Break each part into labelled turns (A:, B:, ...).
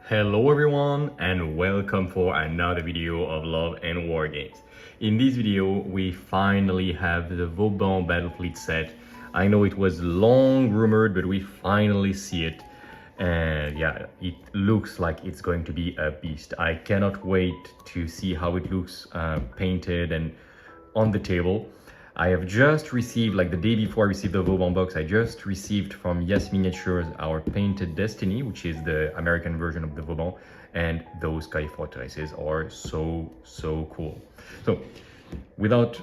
A: Hello everyone and welcome for another video of Love and Wargames. In this video we finally have the Vauban Battlefleet set. I know it was long rumored, but we finally see it, and yeah, it looks like it's going to be a beast. I cannot wait to see how it looks painted and on the table. I have just received, like the day before I received the Vauban box, I just received from Yes Miniatures our painted Destiny, which is the American version of the Vauban, and those Sky Fortresses are so cool. So without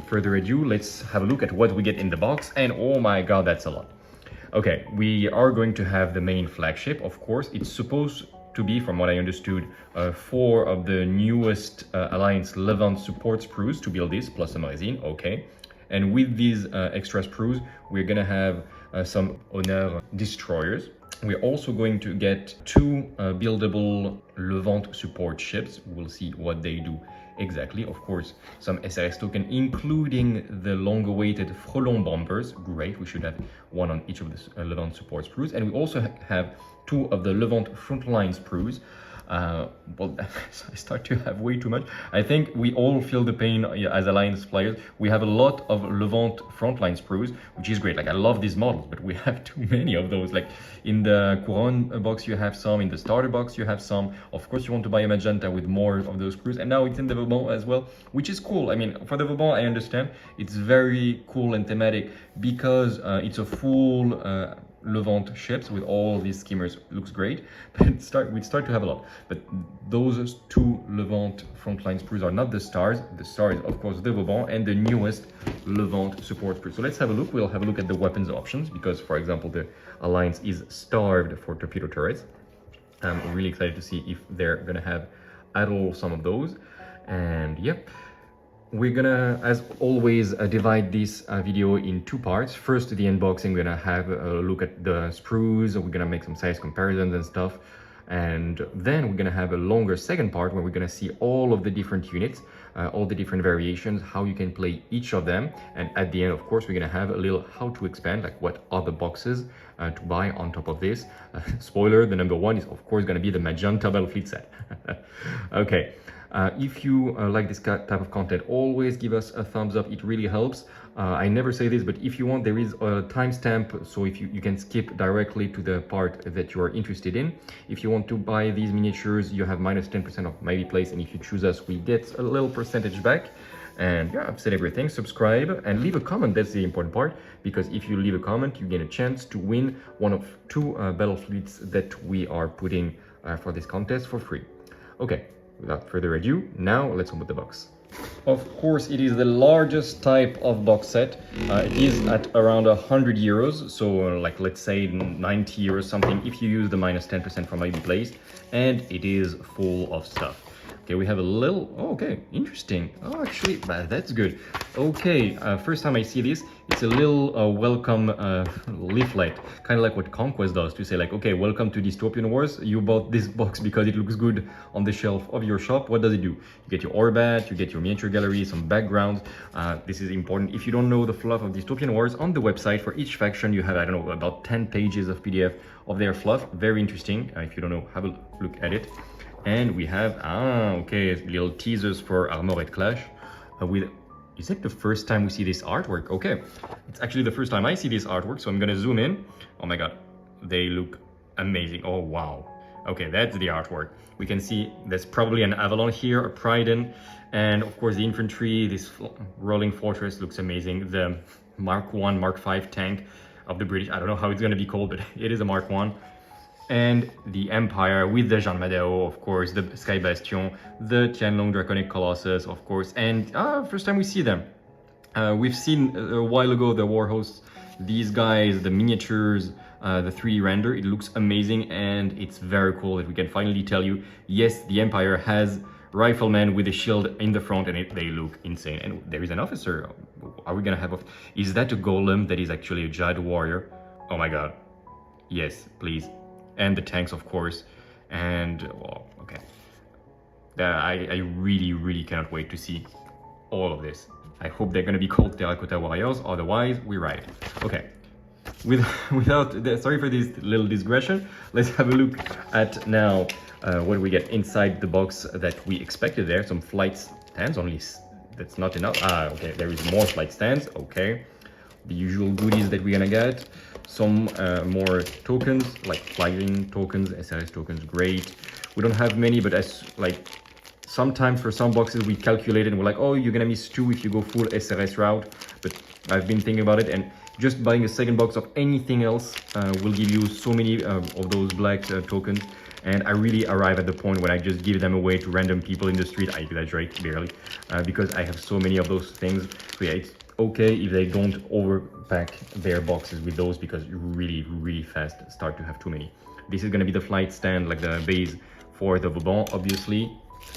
A: further ado, let's have a look at what we get in the box, and oh my god, that's a lot. Okay, we are going to have the main flagship, of course. It's supposed to be, from what I understood, 4 of the newest Alliance Levant support sprues to build this, plus some resin, okay. And with these extra sprues, we're gonna have some Honneur destroyers. We're also going to get 2 buildable Levant support ships. We'll see what they do exactly. Of course, some SRS token, including the long-awaited Frontline bombers. Great, we should have 1 on each of the Levant support sprues. And we also have 2 of the Levant Frontline sprues. Well, I start to have way too much. I think we all feel the pain as Alliance players. We have a lot of Levant Frontline sprues, which is great. Like, I love these models, but we have too many of those. Like in the Couronne box you have some, in the starter box you have some. Of course you want to buy a Magenta with more of those sprues, and now it's in the Vauban as well, which is cool. I mean, for the Vauban, I understand it's very cool and thematic because it's a full Levant ships with all these skimmers. Looks great, but we start to have a lot. But those 2 Levant Frontline sprues are not the stars. The star is of course the Vauban and the newest Levant support sprue. So let's have a look. We'll have a look at the weapons options because, for example, the Alliance is starved for torpedo turrets. I'm really excited to see if they're gonna have at all some of those. And yep, we're gonna, as always, divide this video in 2 parts. First, the unboxing, we're gonna have a look at the sprues, we're gonna make some size comparisons and stuff. And then we're gonna have a longer second part where we're gonna see all of the different units, all the different variations, how you can play each of them. And at the end, of course, we're gonna have a little how to expand, like what are the boxes to buy on top of this. Spoiler, the number 1 is of course gonna be the Magenta Battlefleet Set. Okay. If you like this type of content, always give us a thumbs up. It really helps. I never say this, but if you want, there is a timestamp, so if you can skip directly to the part that you are interested in. If you want to buy these miniatures, you have minus 10% of my place, and if you choose us, we get a little percentage back. And yeah, I've said everything. Subscribe and leave a comment. That's the important part, because if you leave a comment, you get a chance to win one of 2 Battlefleets that we are putting for this contest for free. Okay. Without further ado, now let's open the box. Of course, it is the largest type of box set. It is at around 100 euros, so like let's say 90 euros something if you use the minus 10% from IB Place, and it is full of stuff. Okay, we have a little, oh, okay, interesting. Oh, actually, that's good. Okay, first time I see this, it's a little welcome leaflet, kind of like what Conquest does, to say like, okay, welcome to Dystopian Wars. You bought this box because it looks good on the shelf of your shop. What does it do? You get your Orbat, you get your miniature gallery, some backgrounds. This is important. If you don't know the fluff of Dystopian Wars, on the website for each faction, you have, I don't know, about 10 pages of PDF of their fluff. Very interesting. If you don't know, have a look at it. And we have, okay, little teasers for Armored Clash. Is it the first time we see this artwork? Okay, it's actually the first time I see this artwork, so I'm gonna zoom in. Oh my god, they look amazing. Oh wow. Okay, that's the artwork. We can see there's probably an Avalon here, a Pryden, and of course the infantry, this rolling fortress looks amazing. The Mark 1, Mark 5 tank of the British, I don't know how it's gonna be called, but it is a Mark 1. And the Empire with the Jean Madeo, of course, the Sky Bastion, the Tianlong Draconic Colossus, of course, and first time we see them. We've seen a while ago the war hosts, these guys, the miniatures, the 3D render. It looks amazing, and it's very cool that we can finally tell you, yes, the Empire has riflemen with a shield in the front, and they look insane. And there is an officer. Are we gonna have is that a golem that is actually a Jade warrior? Oh my god. Yes, please. And the tanks, of course, and well, okay. I really cannot wait to see all of this. I hope they're gonna be called Terracotta Warriors, otherwise we're right. Okay, sorry for this little digression. Let's have a look at now what we get inside the box that we expected there. Some flight stands, only that's not enough. Ah, okay, there is more flight stands, okay. The usual goodies that we're gonna get. Some more tokens, like flying tokens, SRS tokens, great. We don't have many, but as like, sometimes for some boxes we calculated and we're like, oh, you're gonna miss 2 if you go full SRS route. But I've been thinking about it, and just buying a second box of anything else will give you so many of those black tokens. And I really arrive at the point when I just give them away to random people in the street. I exaggerate barely, because I have so many of those things. So yeah, it's okay if they don't overpack their boxes with those, because you really fast start to have too many. This is gonna be the flight stand, like the base for the Vauban, obviously.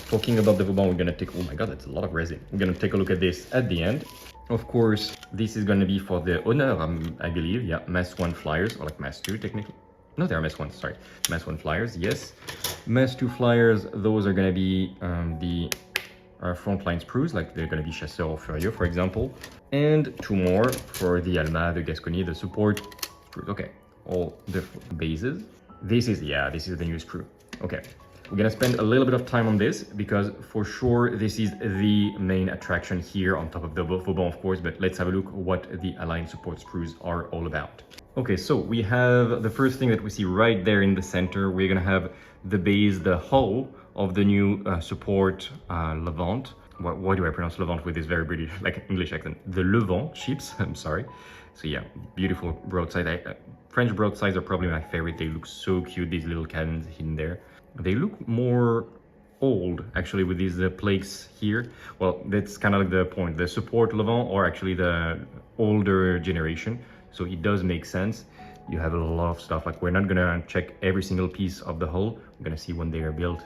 A: Talking about the Vauban, we're gonna take, oh my god, that's a lot of resin. We're gonna take a look at this at the end. Of course, this is gonna be for the Honneur, I believe, yeah, Mass 1 flyers, or like Mass 2 technically. No, they are Mass 1, sorry. Mass 1 flyers, yes. Mass 2 flyers, those are gonna be the Frontline Sprues, like they're gonna be Chasseur or Furieux, for example. And 2 more for the Alma, the Gascony, the support Sprues. Okay, all the bases. This is the new Sprue. Okay, we're gonna spend a little bit of time on this, because for sure this is the main attraction here, on top of the Vauban, of course. But let's have a look what the Alliance support Sprues are all about. Okay, so we have the first thing that we see right there in the center. We're gonna have the base, the hull of the new support Levant. Why do I pronounce Levant with this very British, like English accent? The Levant ships, I'm sorry. So yeah, beautiful broadside. French broadsides are probably my favorite. They look so cute, these little cannons hidden there. They look more old, actually, with these plaques here. Well, that's kind of like the point. The support Levant, or actually the older generation. So it does make sense. You have a lot of stuff. Like, we're not gonna check every single piece of the hull. We're gonna see when they are built,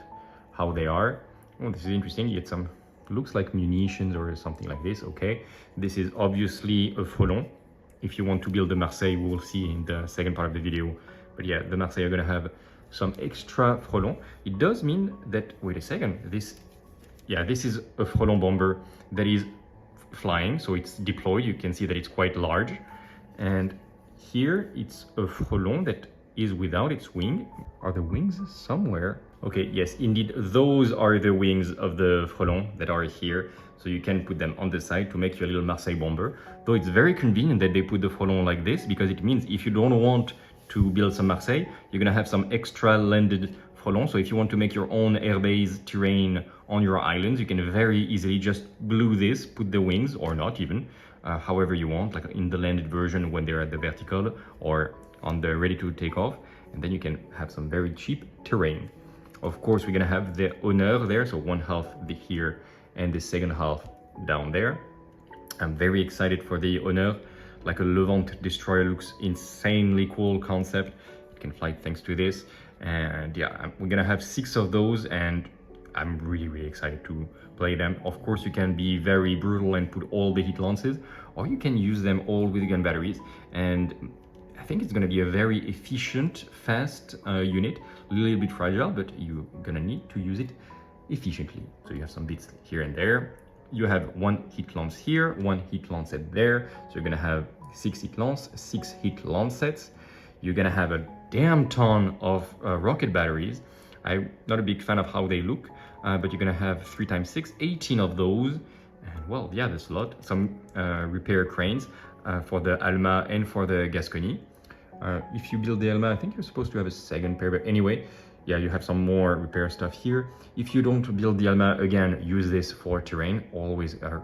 A: how they are. Oh, this is interesting. You get some, looks like munitions or something like this. Okay, this is obviously a frelon. If you want to build the Marseille, we will see in the second part of the video. But yeah, the Marseille are gonna have some extra frelon. It does mean that, wait a second, this is a frelon bomber that is flying, so it's deployed. You can see that it's quite large. And here it's a frelon that is without its wing. Are the wings somewhere? Okay, yes, indeed, those are the wings of the frelon that are here. So you can put them on the side to make your little Marseille bomber. Though it's very convenient that they put the frelon like this, because it means if you don't want to build some Marseille, you're gonna have some extra landed frelon. So if you want to make your own airbase terrain on your islands, you can very easily just glue this, put the wings, or not even, however you want, like in the landed version when they're at the vertical or on the ready to take off, and then you can have some very cheap terrain. Of course, we're gonna have the Honneur there, so one half here and the second half down there. I'm very excited for the Honneur. Like a Levant destroyer, looks insanely cool concept. It can fly thanks to this, and yeah, we're gonna have 6 of those, and I'm really excited to play them. Of course, you can be very brutal and put all the heat lances, or you can use them all with gun batteries, and I think it's gonna be a very efficient, fast unit, a little bit fragile, but you're gonna need to use it efficiently. So you have some bits here and there. You have 1 heat lance here, 1 heat lancet there. So you're gonna have 6 heat lance, 6 heat lancets. You're gonna have a damn ton of rocket batteries. I'm not a big fan of how they look, but you're gonna have 3 × 6, 18 of those. And well, yeah, that's a lot. Some repair cranes for the Alma and for the Gascony. If you build the Alma, I think you're supposed to have a second pair, but anyway, yeah, you have some more repair stuff here. If you don't build the Alma, again, use this for terrain. Always are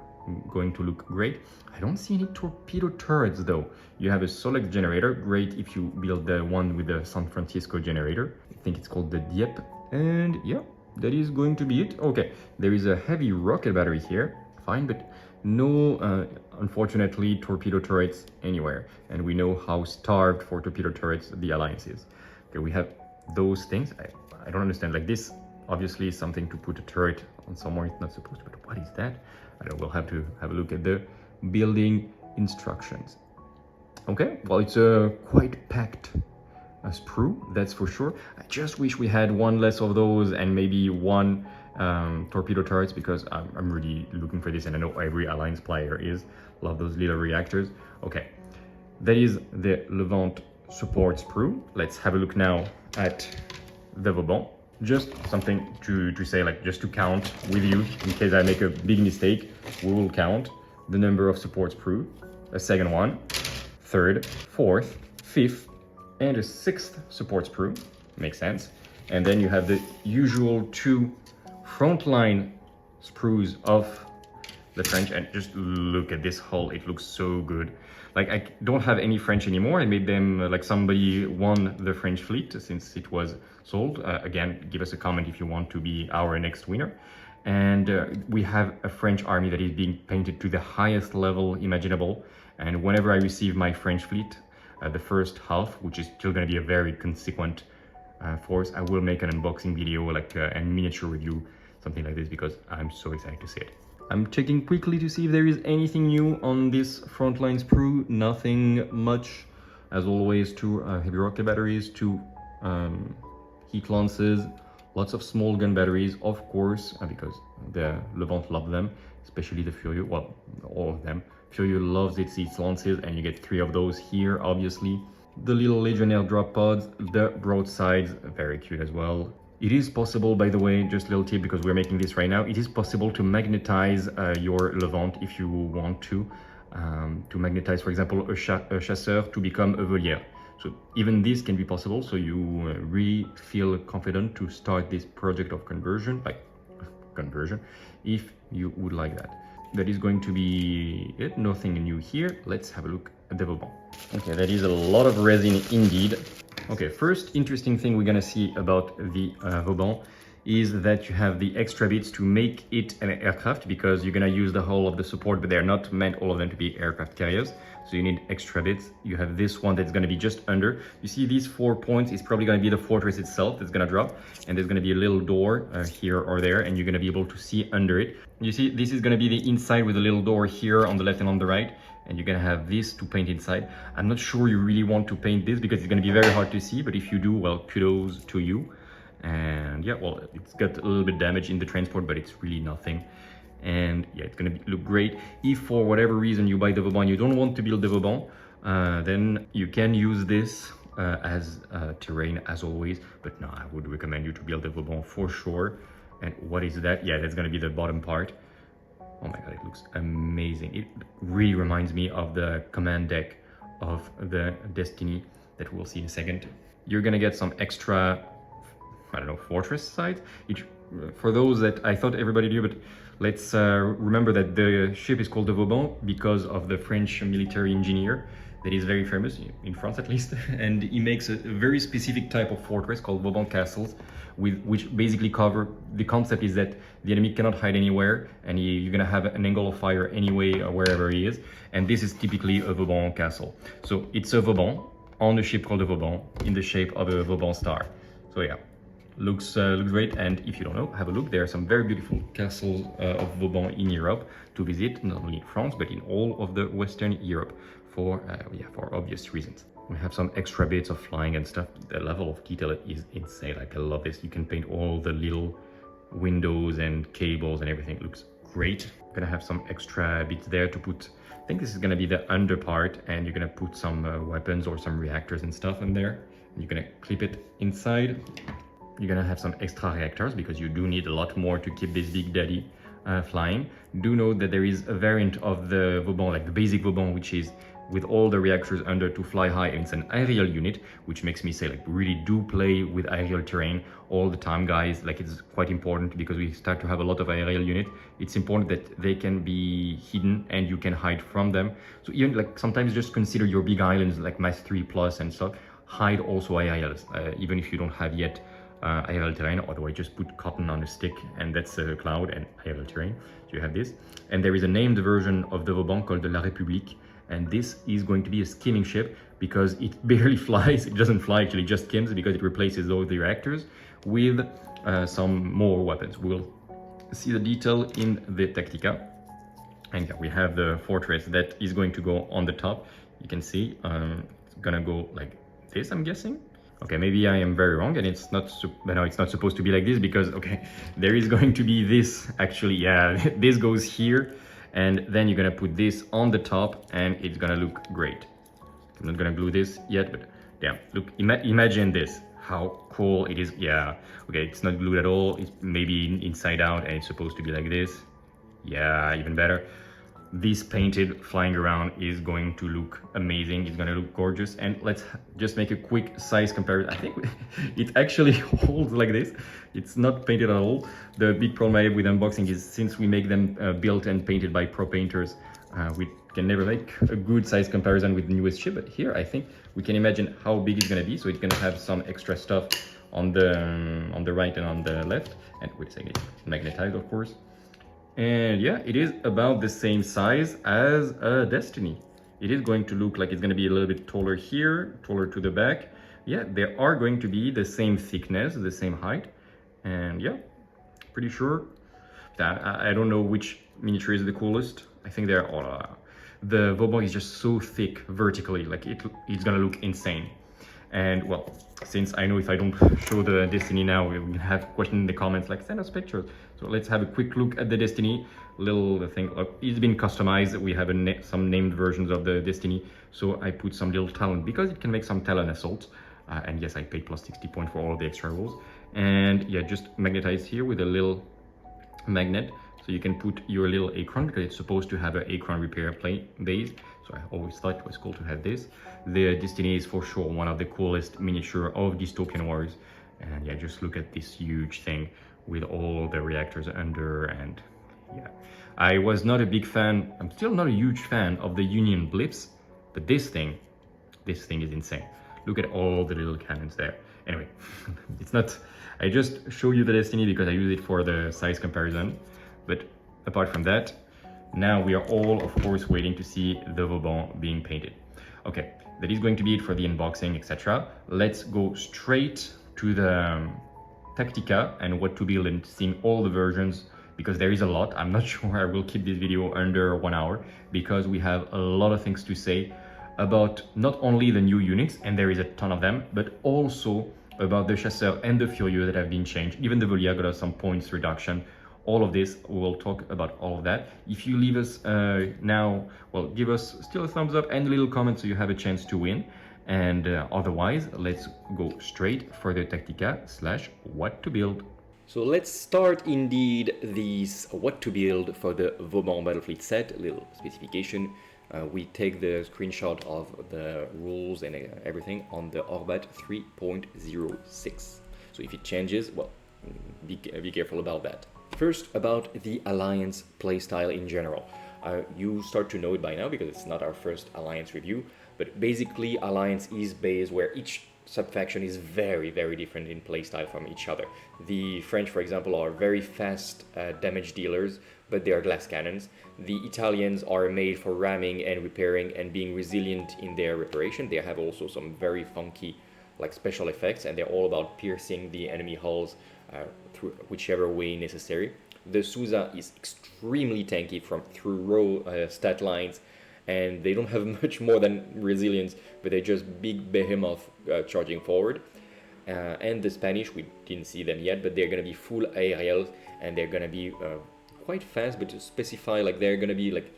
A: going to look great. I don't see any torpedo turrets though. You have a Solex generator, great if you build the one with the San Francisco generator. I think it's called the Dieppe. And yeah, that is going to be it. Okay, there is a heavy rocket battery here, fine, but no, unfortunately, torpedo turrets anywhere. And we know how starved for torpedo turrets the Alliance is. Okay, we have those things. I don't understand, like this obviously is something to put a turret on somewhere it's not supposed to, but what is that? I don't know, we'll have to have a look at the building instructions. Okay, well, it's a quite packed sprue, that's for sure. I just wish we had 1 less of those and maybe 1 torpedo turrets, because I'm really looking for this, and I know every Alliance player is. Love those little reactors. Okay, That is the Levant support sprue. Let's have a look now at the Vauban. Just something to say, like just to count with you in case I make a big mistake. We will count the number of support sprue, a second one, third, fourth, fifth, and a sixth support sprue. Makes sense. And then you have the usual 2 Frontline sprues of the French, and just look at this hull. It looks so good. Like, I don't have any French anymore. I made them like somebody won the French fleet since it was sold. Again, give us a comment if you want to be our next winner. And we have a French army that is being painted to the highest level imaginable. And whenever I receive my French fleet, the first half, which is still going to be a very consequent force, I will make an unboxing video, like a miniature review, something like this, because I'm so excited to see it. I'm checking quickly to see if there is anything new on this Frontline sprue. Nothing much. As always, 2 heavy rocket batteries, 2 heat lances, lots of small gun batteries, of course, because the Levant love them, especially the Furieux, well, all of them. Furieux loves its heat lances, and you get 3 of those here, obviously. The little Legionnaire drop pods, the broadsides, very cute as well. It is possible, by the way, just a little tip, because we're making this right now, it is possible to magnetize your Levant if you want to magnetize, for example, a Chasseur to become a Volière. So even this can be possible, so you really feel confident to start this project of conversion, if you would like that. That is going to be it, nothing new here. Let's have a look at the Vauban. Okay, that is a lot of resin indeed. Okay, first interesting thing we're gonna see about the Vauban is that you have the extra bits to make it an aircraft, because you're gonna use the whole of the support, but they're not meant, all of them, to be aircraft carriers. So you need extra bits. You have this one that's gonna be just under. You see these 4 points is probably gonna be the fortress itself that's gonna drop, and there's gonna be a little door here or there, and you're gonna be able to see under it. You see, this is gonna be the inside with a little door here on the left and on the right, and you're gonna have this to paint inside. I'm not sure you really want to paint this because it's gonna be very hard to see, but if you do, well, kudos to you. And yeah, well, it's got a little bit damage in the transport, but it's really nothing. And yeah, it's gonna look great. If for whatever reason you buy the Vauban, you don't want to build the Vauban, then you can use this as terrain as always, but no, I would recommend you to build the Vauban for sure. And what is that? Yeah, that's gonna be the bottom part. Oh my god, it looks amazing. It really reminds me of the command deck of the Destiny that we'll see in a second. You're gonna get some extra, I don't know, fortress sides. For those that I thought everybody knew, but let's remember that the ship is called the Vauban because of the French military engineer that is very famous, in France at least, and he makes a very specific type of fortress called Vauban castles, which basically cover, the concept is that the enemy cannot hide anywhere, and you're gonna have an angle of fire anyway, wherever he is, and this is typically a Vauban castle. So it's a Vauban on a ship called the Vauban in the shape of a Vauban star. So yeah, looks great. And if you don't know, have a look. There are some very beautiful castles of Vauban in Europe to visit, not only in France but in all of the Western Europe, for obvious reasons. We have some extra bits of flying and stuff. The level of detail is insane. Like, I love this. You can paint all the little windows and cables and everything. It looks great. I'm gonna have some extra bits there to put, I think this is gonna be the under part, and you're gonna put some weapons or some reactors and stuff in there. And you're gonna clip it inside. You're gonna have some extra reactors because you do need a lot more to keep this big daddy flying. Do note that there is a variant of the Vauban, like the basic Vauban, which is with all the reactors under to fly high, and it's an aerial unit, which makes me say, like, really do play with aerial terrain all the time, guys. Like, it's quite important because we start to have a lot of aerial units. It's important that they can be hidden and you can hide from them. So even, like, sometimes just consider your big islands like Mass 3 Plus and stuff. Hide also aerials, even if you don't have yet aerial terrain. Otherwise, just put cotton on a stick and that's a cloud and aerial terrain. So you have this. And there is a named version of the Vauban called the La République. And this is going to be a skimming ship because it barely flies. It doesn't fly, actually, just skims because it replaces all the reactors with some more weapons. We'll see the detail in the Tactica. And yeah, we have the fortress that is going to go on the top. You can see it's gonna go like this, I'm guessing. Okay, maybe I am very wrong, and it's not supposed to be like this because, okay, there is going to be this, actually, yeah, this goes here. And then you're gonna put this on the top and it's gonna look great. I'm not gonna glue this yet, but damn, look, imagine this, how cool it is. Yeah, okay, it's not glued at all, it's maybe inside out and it's supposed to be like this. Yeah, even better. This painted flying around is going to look amazing. It's going to look gorgeous. And let's just make a quick size comparison. I think it actually holds like this. It's not painted at all. The big problem I have with unboxing is since we make them built and painted by pro painters, we can never make a good size comparison with the newest ship. But here I think we can imagine how big it's going to be. So it's going to have some extra stuff on the right and on the left. And wait a second, it's magnetized, of course. And yeah, it is about the same size as a Destiny. It is going to look like it's going to be a little bit taller here, taller to the back. Yeah, they are going to be the same thickness, the same height. And yeah, pretty sure that I don't know which miniature is the coolest. I think they're all... the Vauban is just so thick vertically, like it's going to look insane. And well, since I know if I don't show the Destiny now, we will have questions in the comments like send us pictures. So let's have a quick look at the Destiny. Little thing, it's been customized. We have some named versions of the Destiny. So I put some little talent because it can make some talent assaults. And yes, I paid plus 60 points for all of the extra rolls. And yeah, just magnetized here with a little magnet. So you can put your little Acron because it's supposed to have an Acron repair plate base. So I always thought it was cool to have this. The Destiny is for sure one of the coolest miniature of Dystopian Wars. And yeah, just look at this huge thing with all the reactors under. And yeah, I was not a big fan, I'm still not a huge fan of the Union blips, but this thing is insane. Look at all the little cannons there. Anyway, it's not, I just show you the Destiny because I use it for the size comparison. But apart from that, now we are all, of course, waiting to see the Vauban being painted. Okay, that is going to be it for the unboxing, etc. Let's go straight to the Tactica and what to build and seeing all the versions because there is a lot. I'm not sure I will keep this video under 1 hour because we have a lot of things to say about not only the new units, and there is a ton of them, but also about the Chasseur and the Furieux that have been changed. Even the Volière got some points reduction. All of this, we'll talk about all of that. If you leave us now, well, give us still a thumbs up and a little comment so you have a chance to win. And otherwise, let's go straight for the Tactica / what to build. So let's start indeed this what to build for the Vauban Battlefleet Set, a little specification. We take the screenshot of the rules and everything on the Orbat 3.06. So if it changes, well, be careful about that. First, about the Alliance playstyle in general. You start to know it by now because it's not our first Alliance review, but basically Alliance is based where each subfaction is very, very different in playstyle from each other. The French, for example, are very fast damage dealers, but they are glass cannons. The Italians are made for ramming and repairing and being resilient in their reparation. They have also some very funky like special effects, and they're all about piercing the enemy hulls through whichever way necessary. The Sousa is extremely tanky through row stat lines, and they don't have much more than resilience, but they're just big behemoth charging forward. And the Spanish, we didn't see them yet, but they're going to be full aerials, and they're going to be quite fast, but to specify, like they're going to be like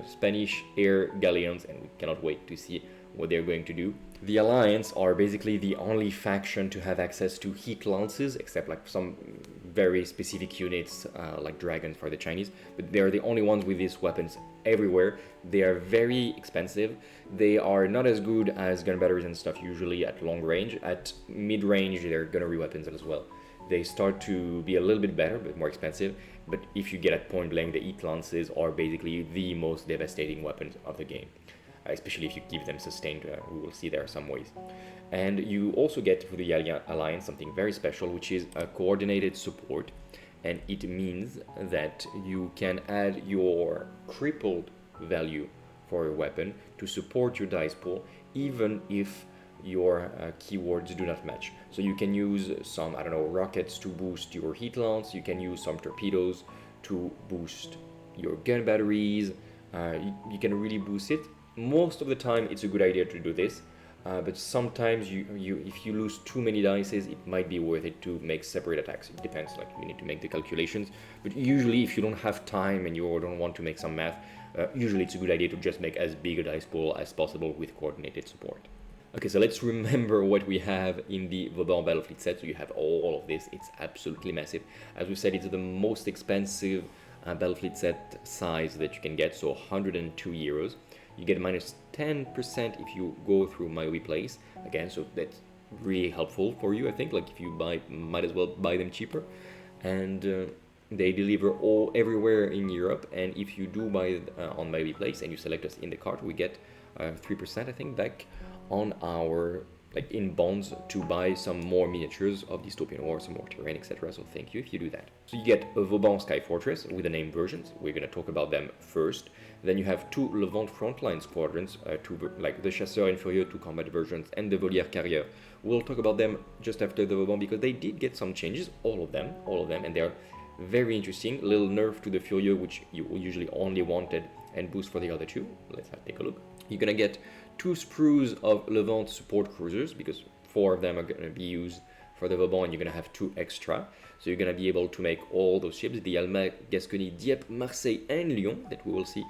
A: Spanish air galleons, and we cannot wait to see what they're going to do. The Alliance are basically the only faction to have access to heat lances, except like some very specific units like dragons for the Chinese, but they're the only ones with these weapons everywhere. They are very expensive. They are not as good as gun batteries and stuff usually at long range. At mid range, they're gunnery weapons as well. They start to be a little bit better, but more expensive. But if you get at point blank, the heat lances are basically the most devastating weapons of the game. Especially if you keep them sustained, we will see there are some ways. And you also get for the Alliance something very special, which is a coordinated support. And it means that you can add your crippled value for your weapon to support your dice pool, even if your keywords do not match. So you can use some, I don't know, rockets to boost your heat lance, you can use some torpedoes to boost your gun batteries, you can really boost it. Most of the time it's a good idea to do this. but sometimes if you lose too many dices, it might be worth it to make separate attacks. It depends, like you need to make the calculations. But usually if you don't have time and you don't want to make some math, usually it's a good idea to just make as big a dice pool as possible with coordinated support. Okay, so let's remember what we have in the Vauban Battlefleet set. So you have all of this, it's absolutely massive. As we said, it's the most expensive Battlefleet set size that you can get, so 102 euros. You get minus 10% if you go through My We Place. Again, so that's really helpful for you, I think. Like if you buy, might as well buy them cheaper. And they deliver everywhere in Europe. And if you do buy on My We Place and you select us in the cart, we get 3%, I think, back on our, like in bonds, to buy some more miniatures of Dystopian War, some more terrain, etc. So thank you if you do that. So you get a Vauban Sky Fortress with the name versions. We're going to talk about them first. Then you have two Levant Frontline squadrons, like the Chasseur and Furieux, two combat versions, and the Volière carrier. We'll talk about them just after the Vauban because they did get some changes, all of them, and they're very interesting. A little nerf to the Furieux, which you usually only wanted, and boost for the other two. Let's take a look. You're gonna get two sprues of Levant support cruisers because 4 of them are gonna be used for the Vauban, and you're gonna have 2 extra. So you're gonna be able to make all those ships, the Alma, Gascony, Dieppe, Marseille, and Lyon, that we will see,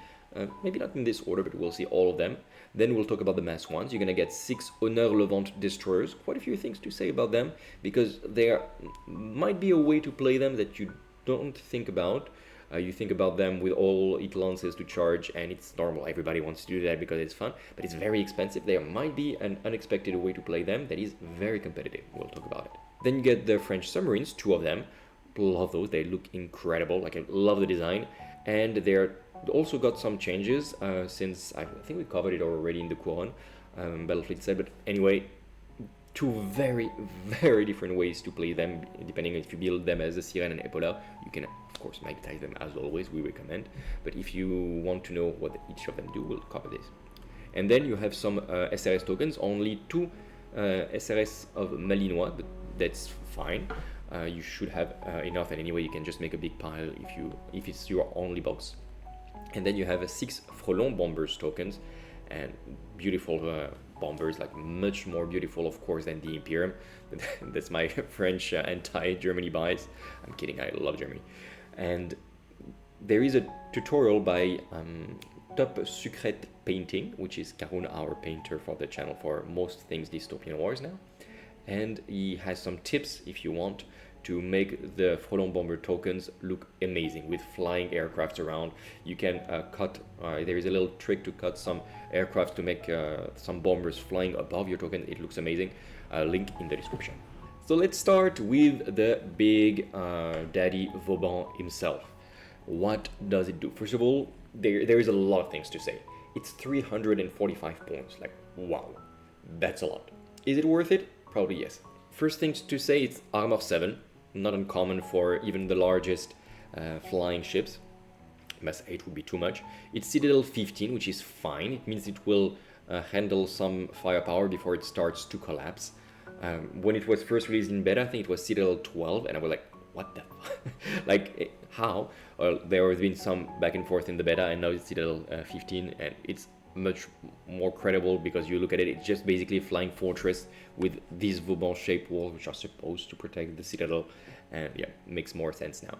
A: maybe not in this order, but we'll see all of them. Then we'll talk about the mass ones. You're gonna get 6 Honneur Levant destroyers. Quite a few things to say about them because there might be a way to play them that you don't think about. You think about them with all 8 lances to charge, and it's normal. Everybody wants to do that because it's fun, but it's very expensive. There might be an unexpected way to play them that is very competitive. We'll talk about it. Then you get the French submarines, 2 of them. Love those. They look incredible. Like, I love the design, and they're also got some changes since I think we covered it already in the Couronne Battlefleet Set. But anyway, 2 very, very different ways to play them, depending if you build them as a Sirène and Épaulard. You can, of course, magnetize them as always, we recommend. But if you want to know what each of them do, we'll cover this. And then you have some SRS tokens, only 2 SRS of Malinois, but that's fine. You should have enough, and anyway, you can just make a big pile if it's your only box. And then you have 6 Frelon bombers tokens, and beautiful bombers, like much more beautiful, of course, than the Imperium. That's my French anti-Germany bias. I'm kidding, I love Germany. And there is a tutorial by Top Secret Painting, which is Karun, our painter for the channel for most things Dystopian Wars now. And he has some tips if you want to make the Frelon bomber tokens look amazing with flying aircrafts around. You can cut, there is a little trick to cut some aircrafts to make some bombers flying above your token. It looks amazing. Link in the description. So let's start with the big daddy Vauban himself. What does it do? First of all, there is a lot of things to say. It's 345 points, like wow, that's a lot. Is it worth it? Probably yes. First things to say, it's armor 7. Not uncommon for even the largest flying ships. Mass 8 would be too much. It's Citadel 15, which is fine. It means it will handle some firepower before it starts to collapse. When it was first released in beta, I think it was Citadel 12, and I was like, what the like, how? There has been some back and forth in the beta, and now it's Citadel 15, and it's much more credible because you look at it, it's just basically a flying fortress with these Vauban shaped walls which are supposed to protect the citadel, and yeah, makes more sense now.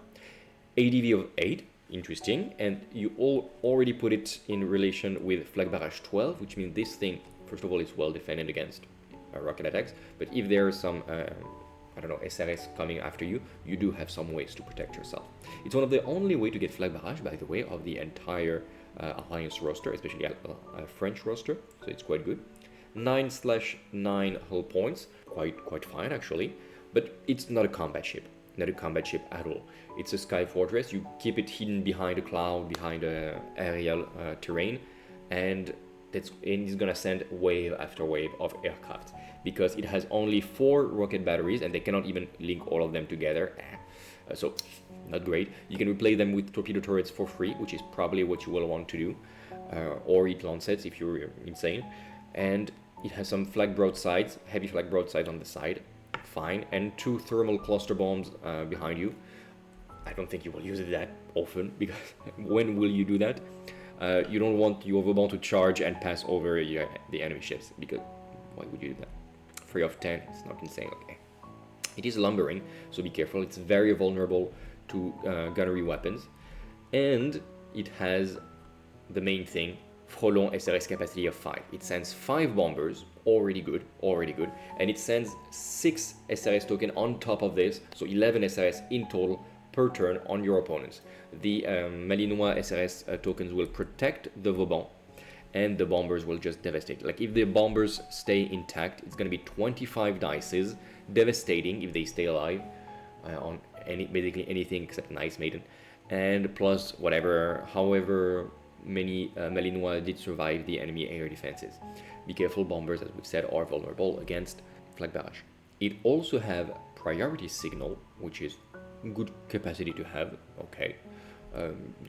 A: ADV of 8, interesting, and you all already put it in relation with Flag Barrage 12, which means this thing, first of all, is well defended against rocket attacks, but if there is some I don't know, SRS coming after you, you do have some ways to protect yourself. It's one of the only way to get Flag Barrage, by the way, of the entire Alliance roster, especially French roster, so it's quite good. 9/9 hull points, quite fine actually, but it's not a combat ship, not a combat ship at all. It's a Sky Fortress. You keep it hidden behind a cloud, behind a aerial terrain, and it's gonna send wave after wave of aircraft because it has only 4 rocket batteries and they cannot even link all of them together. So not great. You can replay them with torpedo turrets for free, which is probably what you will want to do, or eat lancets if you're insane. And it has some flag broadsides, heavy flag broadsides on the side, fine, and 2 thermal cluster bombs behind you. I don't think you will use it that often because when will you do that? You don't want your Vauban to charge and pass over the enemy ships because
B: Why would you do that? 3 of 10, it's not insane. Okay. It is lumbering, so be careful. It's very vulnerable to gunnery weapons. And it has the main thing, Frelon SRS capacity of 5. It sends 5 bombers, already good, and it sends 6 SRS token on top of this, so 11 SRS in total per turn on your opponents. The Malinois SRS tokens will protect the Vauban, and the bombers will just devastate. Like if the bombers stay intact, it's going to be 25 dices, devastating if they stay alive on basically anything except an Ice Maiden, and plus however many Malinois did survive the enemy air defenses. Be careful, bombers, as we've said, are vulnerable against flag barrage. It also have priority signal, which is good capacity to have. Okay,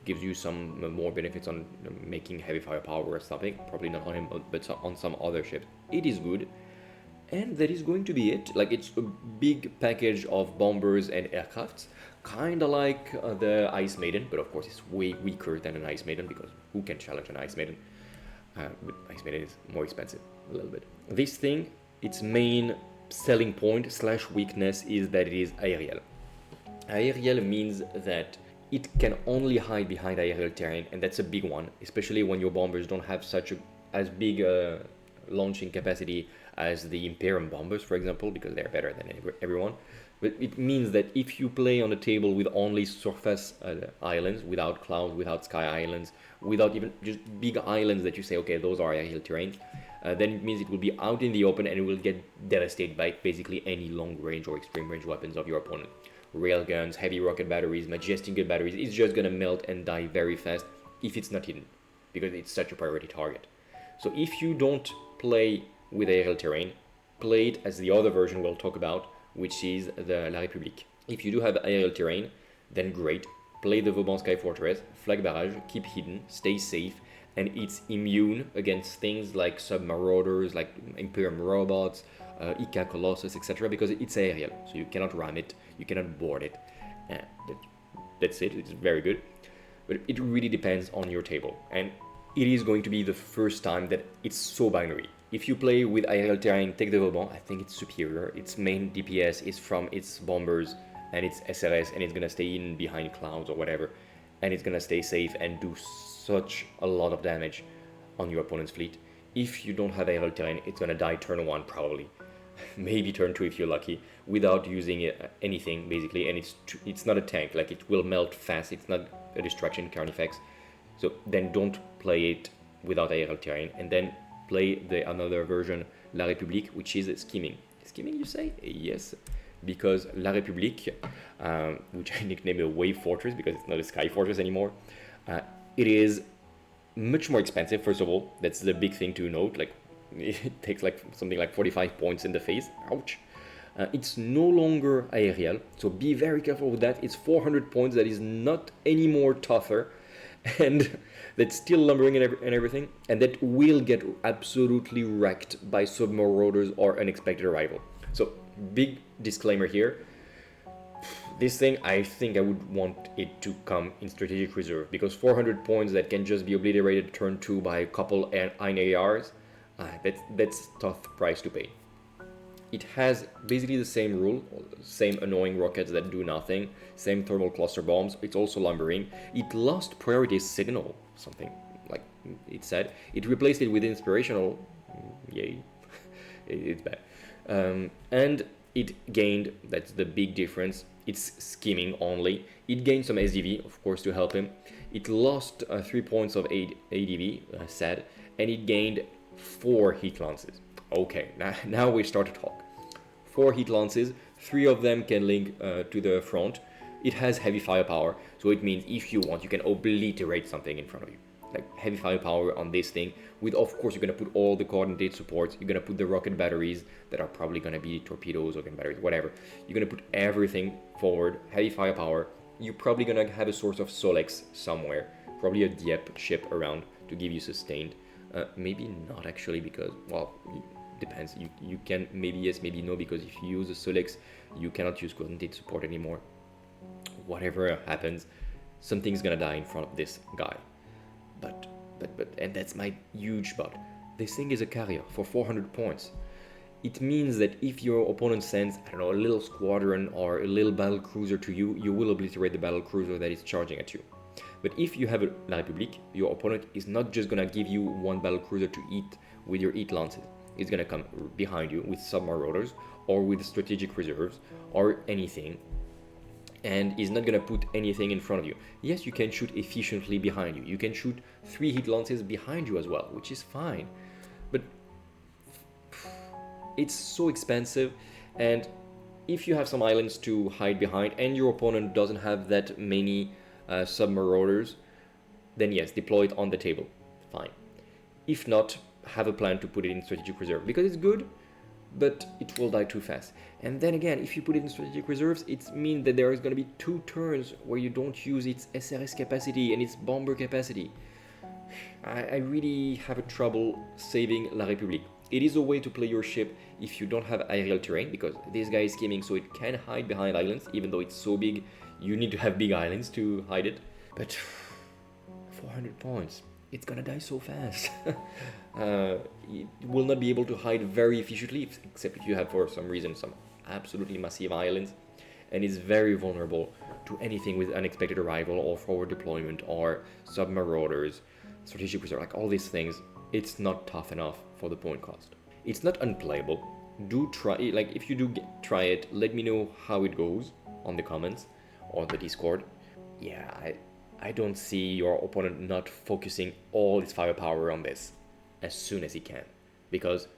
B: gives you some more benefits on making heavy firepower or something. Probably not on him, but on some other ships. It is good, and that is going to be it. Like, it's a big package of bombers and aircrafts, kind of like the Ice Maiden, but of course it's way weaker than an Ice Maiden, because who can challenge an Ice Maiden? But Ice Maiden is more expensive a little bit. This thing, its main selling point / weakness is that it is aerial. Aerial means that it can only hide behind aerial terrain, and that's a big one, especially when your bombers don't have as big launching capacity as the Imperium bombers, for example, because they're better than everyone. But it means that if you play on a table with only surface islands, without clouds, without sky islands, without even just big islands that you say, okay, those are aerial terrain, then it means it will be out in the open and it will get devastated by basically any long range or extreme range weapons of your opponent. Railguns, heavy rocket batteries, majestic gun batteries, it's just gonna melt and die very fast if it's not hidden, because it's such a priority target. So if you don't play with aerial terrain, play it as the other version we'll talk about, which is the La République. If you do have aerial terrain, then great. Play the Vauban Sky Fortress, flag barrage, keep hidden, stay safe, and it's immune against things like submarauders, like Imperium robots, Ika Colossus, etc., because it's aerial, so you cannot ram it, you cannot board it. That's it, it's very good. But it really depends on your table, and it is going to be the first time that it's so binary. If you play with aerial terrain, take the Vauban, I think it's superior. Its main DPS is from its bombers and its SRS, and it's gonna stay in behind clouds or whatever, and it's gonna stay safe and do such a lot of damage on your opponent's fleet. If you don't have aerial terrain, it's gonna die turn 1 probably, maybe turn 2 if you're lucky, without using anything basically, and it's not a tank, like it will melt fast, it's not a distraction carnifex. So then don't play it without aerial terrain, and then play another version, La République, which is skimming. Skimming, you say? Yes, because La République, which I nicknamed a Wave Fortress because it's not a Sky Fortress anymore, it is much more expensive, first of all. That's the big thing to note. Like, it takes like something like 45 points in the face. Ouch. It's no longer aerial, so be very careful with that. It's 400 points, that is not any more tougher, and that's still lumbering and everything, and that will get absolutely wrecked by submarauders or unexpected arrival. So big disclaimer here, this thing, I think I would want it to come in strategic reserve, because 400 points that can just be obliterated turn 2 by a couple INARs, that's tough price to pay. It has basically the same rule, same annoying rockets that do nothing, same thermal cluster bombs. It's also lumbering. It lost priority signal, something like it said. It replaced it with inspirational. Yay. It's bad. And it gained, that's the big difference, it's skimming only. It gained some SDV, of course, to help him. It lost 3 points of ADV, sad, and it gained 4 heat lances. Okay, now we start to talk. 4 heat lances, 3 of them can link to the front. It has heavy firepower, so it means if you want, you can obliterate something in front of you. Like heavy firepower on this thing, with, of course, you're gonna put all the coordinate supports, you're gonna put the rocket batteries that are probably gonna be torpedoes or gun batteries, whatever. You're gonna put everything forward, heavy firepower. You're probably gonna have a source of Solex somewhere, probably a Dieppe ship around to give you sustained. Maybe not actually, because, well, depends. You can, maybe yes, maybe no, because if you use a Solex, you cannot use coordinate support anymore. Whatever happens, something's gonna die in front of this guy. But, and that's my huge but. This thing is a carrier for 400 points. It means that if your opponent sends, I don't know, a little squadron or a little battle cruiser to you, you will obliterate the battle cruiser that is charging at you. But if you have a La République, your opponent is not just gonna give you one battle cruiser to eat with your eat lances. It's gonna come behind you with submarauders or with strategic reserves or anything, and is not gonna put anything in front of you. Yes, you can shoot efficiently behind you. You can shoot 3 heat lances behind you as well, which is fine. But it's so expensive, and if you have some islands to hide behind and your opponent doesn't have that many submarauders, then yes, deploy it on the table, fine. If not, have a plan to put it in strategic reserve, because it's good, but it will die too fast. And then again, if you put it in strategic reserves, it means that there is going to be 2 turns where you don't use its SRS capacity and its bomber capacity. I really have a trouble saving La République. It is a way to play your ship if you don't have aerial terrain, because this guy is scheming so it can hide behind islands. Even though it's so big, you need to have big islands to hide it. But 400 points, it's gonna die so fast. It will not be able to hide very efficiently, except if you have, for some reason, some absolutely massive islands, and is very vulnerable to anything with unexpected arrival or forward deployment or submarauders, strategic reserve, like all these things. It's not tough enough for the point cost. It's not unplayable. Do try, like if you do try it, let me know how it goes on the comments or the Discord. Yeah, I don't see your opponent not focusing all his firepower on this as soon as he can. Because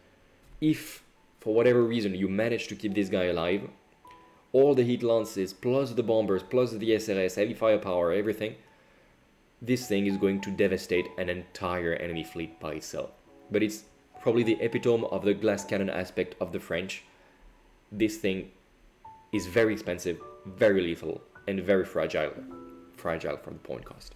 B: if, for whatever reason, you manage to keep this guy alive, all the heat lances, plus the bombers, plus the SRS, heavy firepower, everything, this thing is going to devastate an entire enemy fleet by itself. But it's probably the epitome of the glass cannon aspect of the French. This thing is very expensive, very lethal, and very fragile for the point cost.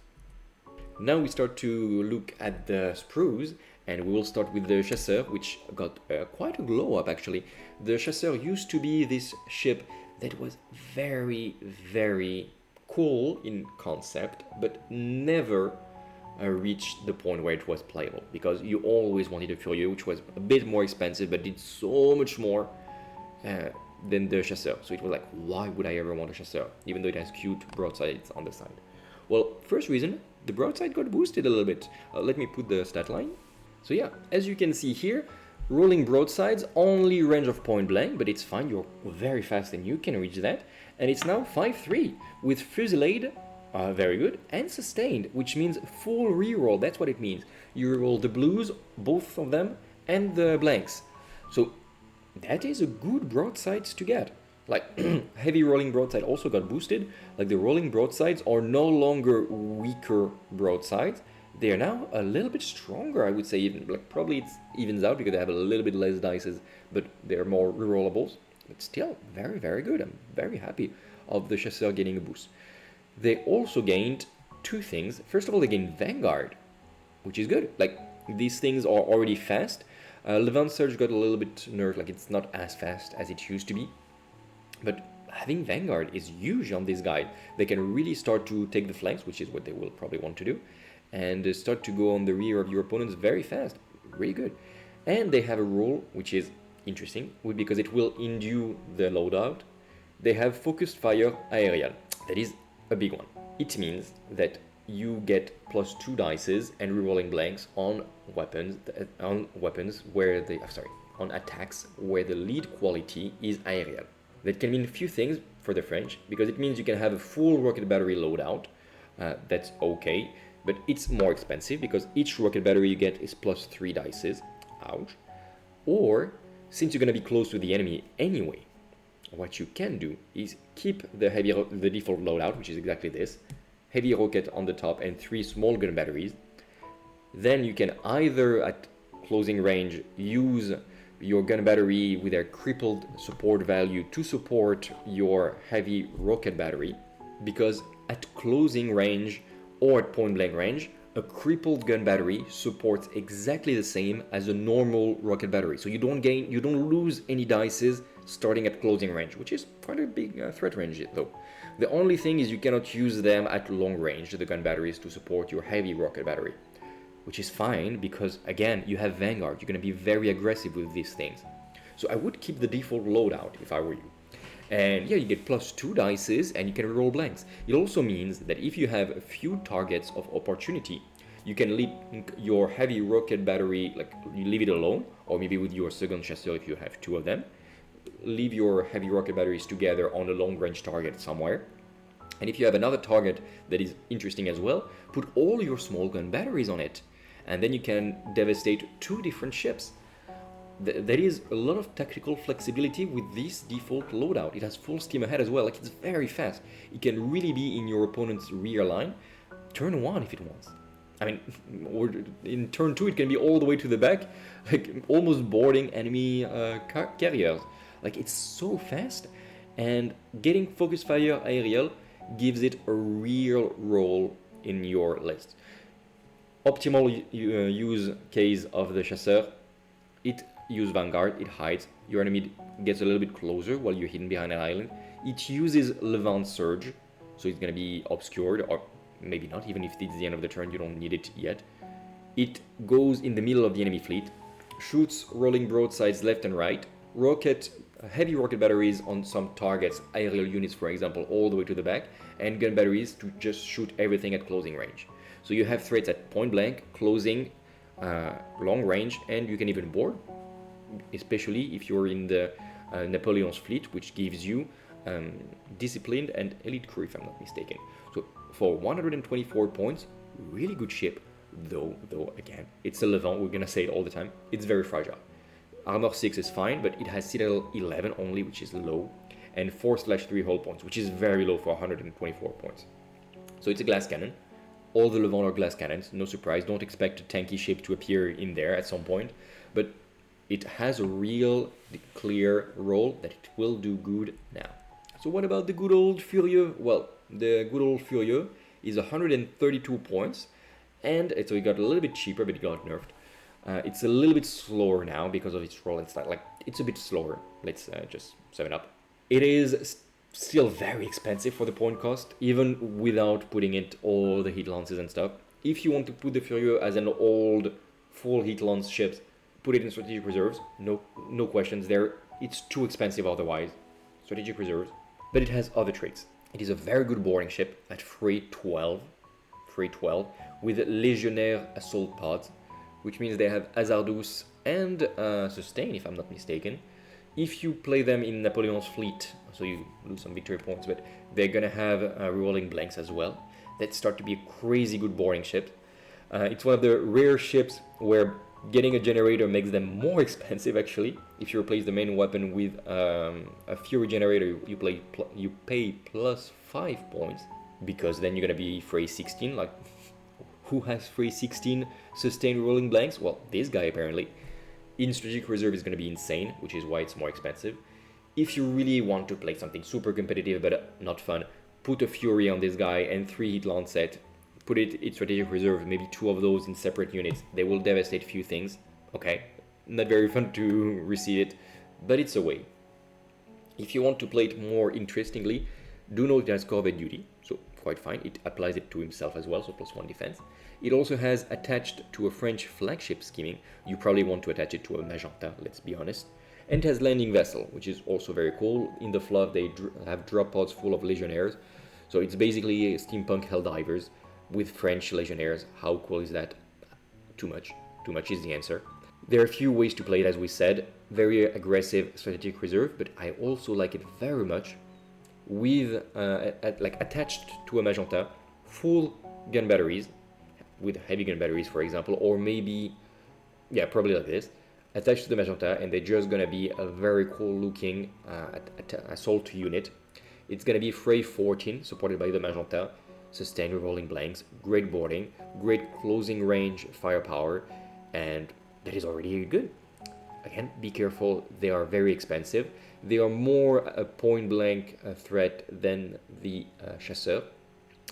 B: Now we start to look at the Sprues, and we will start with the Chasseur, which got quite a glow up actually. The Chasseur used to be this ship that was very, very cool in concept, but never reached the point where it was playable, because you always wanted a Furieux, which was a bit more expensive but did so much more than the Chasseur. So it was like, why would I ever want a Chasseur, even though it has cute broadsides on the side? Well, first reason, the broadside got boosted a little bit. Let me put the stat line. So yeah, as you can see here, rolling broadsides, only range of point blank, but it's fine, you're very fast and you can reach that. And it's now 5-3 with fusillade, very good, and sustained, which means full reroll. That's what it means. You roll the blues, both of them, and the blanks. So that is a good broadside to get. Like heavy rolling broadside also got boosted. Like the rolling broadsides are no longer weaker broadsides. They are now a little bit stronger, I would say. Even like probably it evens out because they have a little bit less dices, but they're more rerollables. But still very, very good. I'm very happy of the Chasseur getting a boost. They also gained 2 things. First of all, they gained Vanguard, which is good. Like these things are already fast. Levant Surge got a little bit nerfed, like it's not as fast as it used to be. But having Vanguard is huge on this guy. They can really start to take the flanks, which is what they will probably want to do, and start to go on the rear of your opponents very fast. Really good. And they have a rule which is interesting, because it will induce the loadout. They have focused fire aerial. That is a big one. It means that you get +2 dices and rerolling blanks on weapons where they on attacks where the lead quality is aerial. That can mean a few things for the French, because it means you can have a full rocket battery loadout. That's okay, but it's more expensive because each rocket battery you get is +3 dices. Ouch. Or since you're going to be close to the enemy anyway, what you can do is keep the default loadout, which is exactly this: heavy rocket on the top and 3 small gun batteries. Then you can either at closing range use your gun battery with their crippled support value to support your heavy rocket battery, because at closing range or at point blank range, a crippled gun battery supports exactly the same as a normal rocket battery. So you don't lose any dices starting at closing range, which is quite a big threat range though. The only thing is you cannot use them at long range, the gun batteries, to support your heavy rocket battery, which is fine because again, you have Vanguard. You're going to be very aggressive with these things. So I would keep the default loadout if I were you. And yeah, you get +2 dices and you can roll blanks. It also means that if you have a few targets of opportunity, you can leave your heavy rocket battery, like you leave it alone, or maybe with your second Chasseur if you have 2 of them. Leave your heavy rocket batteries together on a long range target somewhere. And if you have another target that is interesting as well, put all your small gun batteries on it. And then you can devastate 2 different ships. There is a lot of tactical flexibility with this default loadout. It has full steam ahead as well, like it's very fast. It can really be in your opponent's rear line. Turn 1 if it wants. I mean, or in turn 2 it can be all the way to the back, like almost boarding enemy carriers. Like it's so fast, and getting focus fire aerial gives it a real role in your list. Optimal use case of the Chasseur, it uses Vanguard, it hides, your enemy gets a little bit closer while you're hidden behind an island. It uses Levant Surge, so it's going to be obscured, or maybe not, even if it's the end of the turn, you don't need it yet. It goes in the middle of the enemy fleet, shoots rolling broadsides left and right, heavy rocket batteries on some targets, aerial units for example, all the way to the back, and gun batteries to just shoot everything at closing range. So you have threats at point blank, closing, long range, and you can even board, especially if you're in the Napoleon's fleet, which gives you disciplined and elite crew if I'm not mistaken. So for 124 points, really good ship, though again, it's a Levant, we're gonna say it all the time, it's very fragile. Armor 6 is fine, but it has Citadel 11 only, which is low, and 4/3 hull points, which is very low for 124 points. So it's a glass cannon. All the Levant are glass cannons, no surprise, don't expect a tanky ship to appear in there at some point, but it has a real clear role that it will do good now. So what about the good old Furieux? Well, the good old Furieux is 132 points, and so it got a little bit cheaper, but it got nerfed. It's a little bit slower now because of its role and style. Like, it's a bit slower. Let's just sum it up. It is still very expensive for the point cost, even without putting it all the heat lances and stuff. If you want to put the Furieux as an old full heat lance ship, put it in strategic reserves. No questions there. It's too expensive otherwise. Strategic reserves. But it has other traits. It is a very good boarding ship at 312 with Legionnaire assault pods, which means they have Hazardous and Sustain, if I'm not mistaken. If you play them in Napoleon's fleet, so you lose some victory points, but they're gonna have rolling blanks as well. That start to be a crazy good boarding ship. It's one of the rare ships where getting a generator makes them more expensive actually. If you replace the main weapon with a Fury generator, you pay +5 points, because then you're gonna be phrase 16, like who has phrase 16 sustained rolling blanks? Well, this guy apparently. In strategic reserve is gonna be insane, which is why it's more expensive. If you really want to play something super competitive but not fun, put a Fury on this guy and 3 heat lancet. Put it in strategic reserve, maybe 2 of those in separate units. They will devastate a few things. Okay, not very fun to receive it, but it's a way. If you want to play it more interestingly, do note it has Corvette duty, so quite fine. It applies it to himself as well, so +1 defense. It also has attached to a French flagship scheming. You probably want to attach it to a Magenta, let's be honest. And it has landing vessel, which is also very cool. In the fluff, they have drop pods full of legionnaires. So it's basically steampunk Helldivers with French legionnaires. How cool is that? Too much. Too much is the answer. There are a few ways to play it, as we said. Very aggressive strategic reserve, but I also like it very much with like attached to a Magenta, full gun batteries, with heavy gun batteries for example, or maybe, yeah, probably like this, attached to the Magenta, and they're just gonna be a very cool looking assault unit. It's gonna be Fray 14, supported by the Magenta, sustained rolling blanks, great boarding, great closing range firepower, and that is already good. Again, be careful, they are very expensive. They are more a point-blank threat than the Chasseur,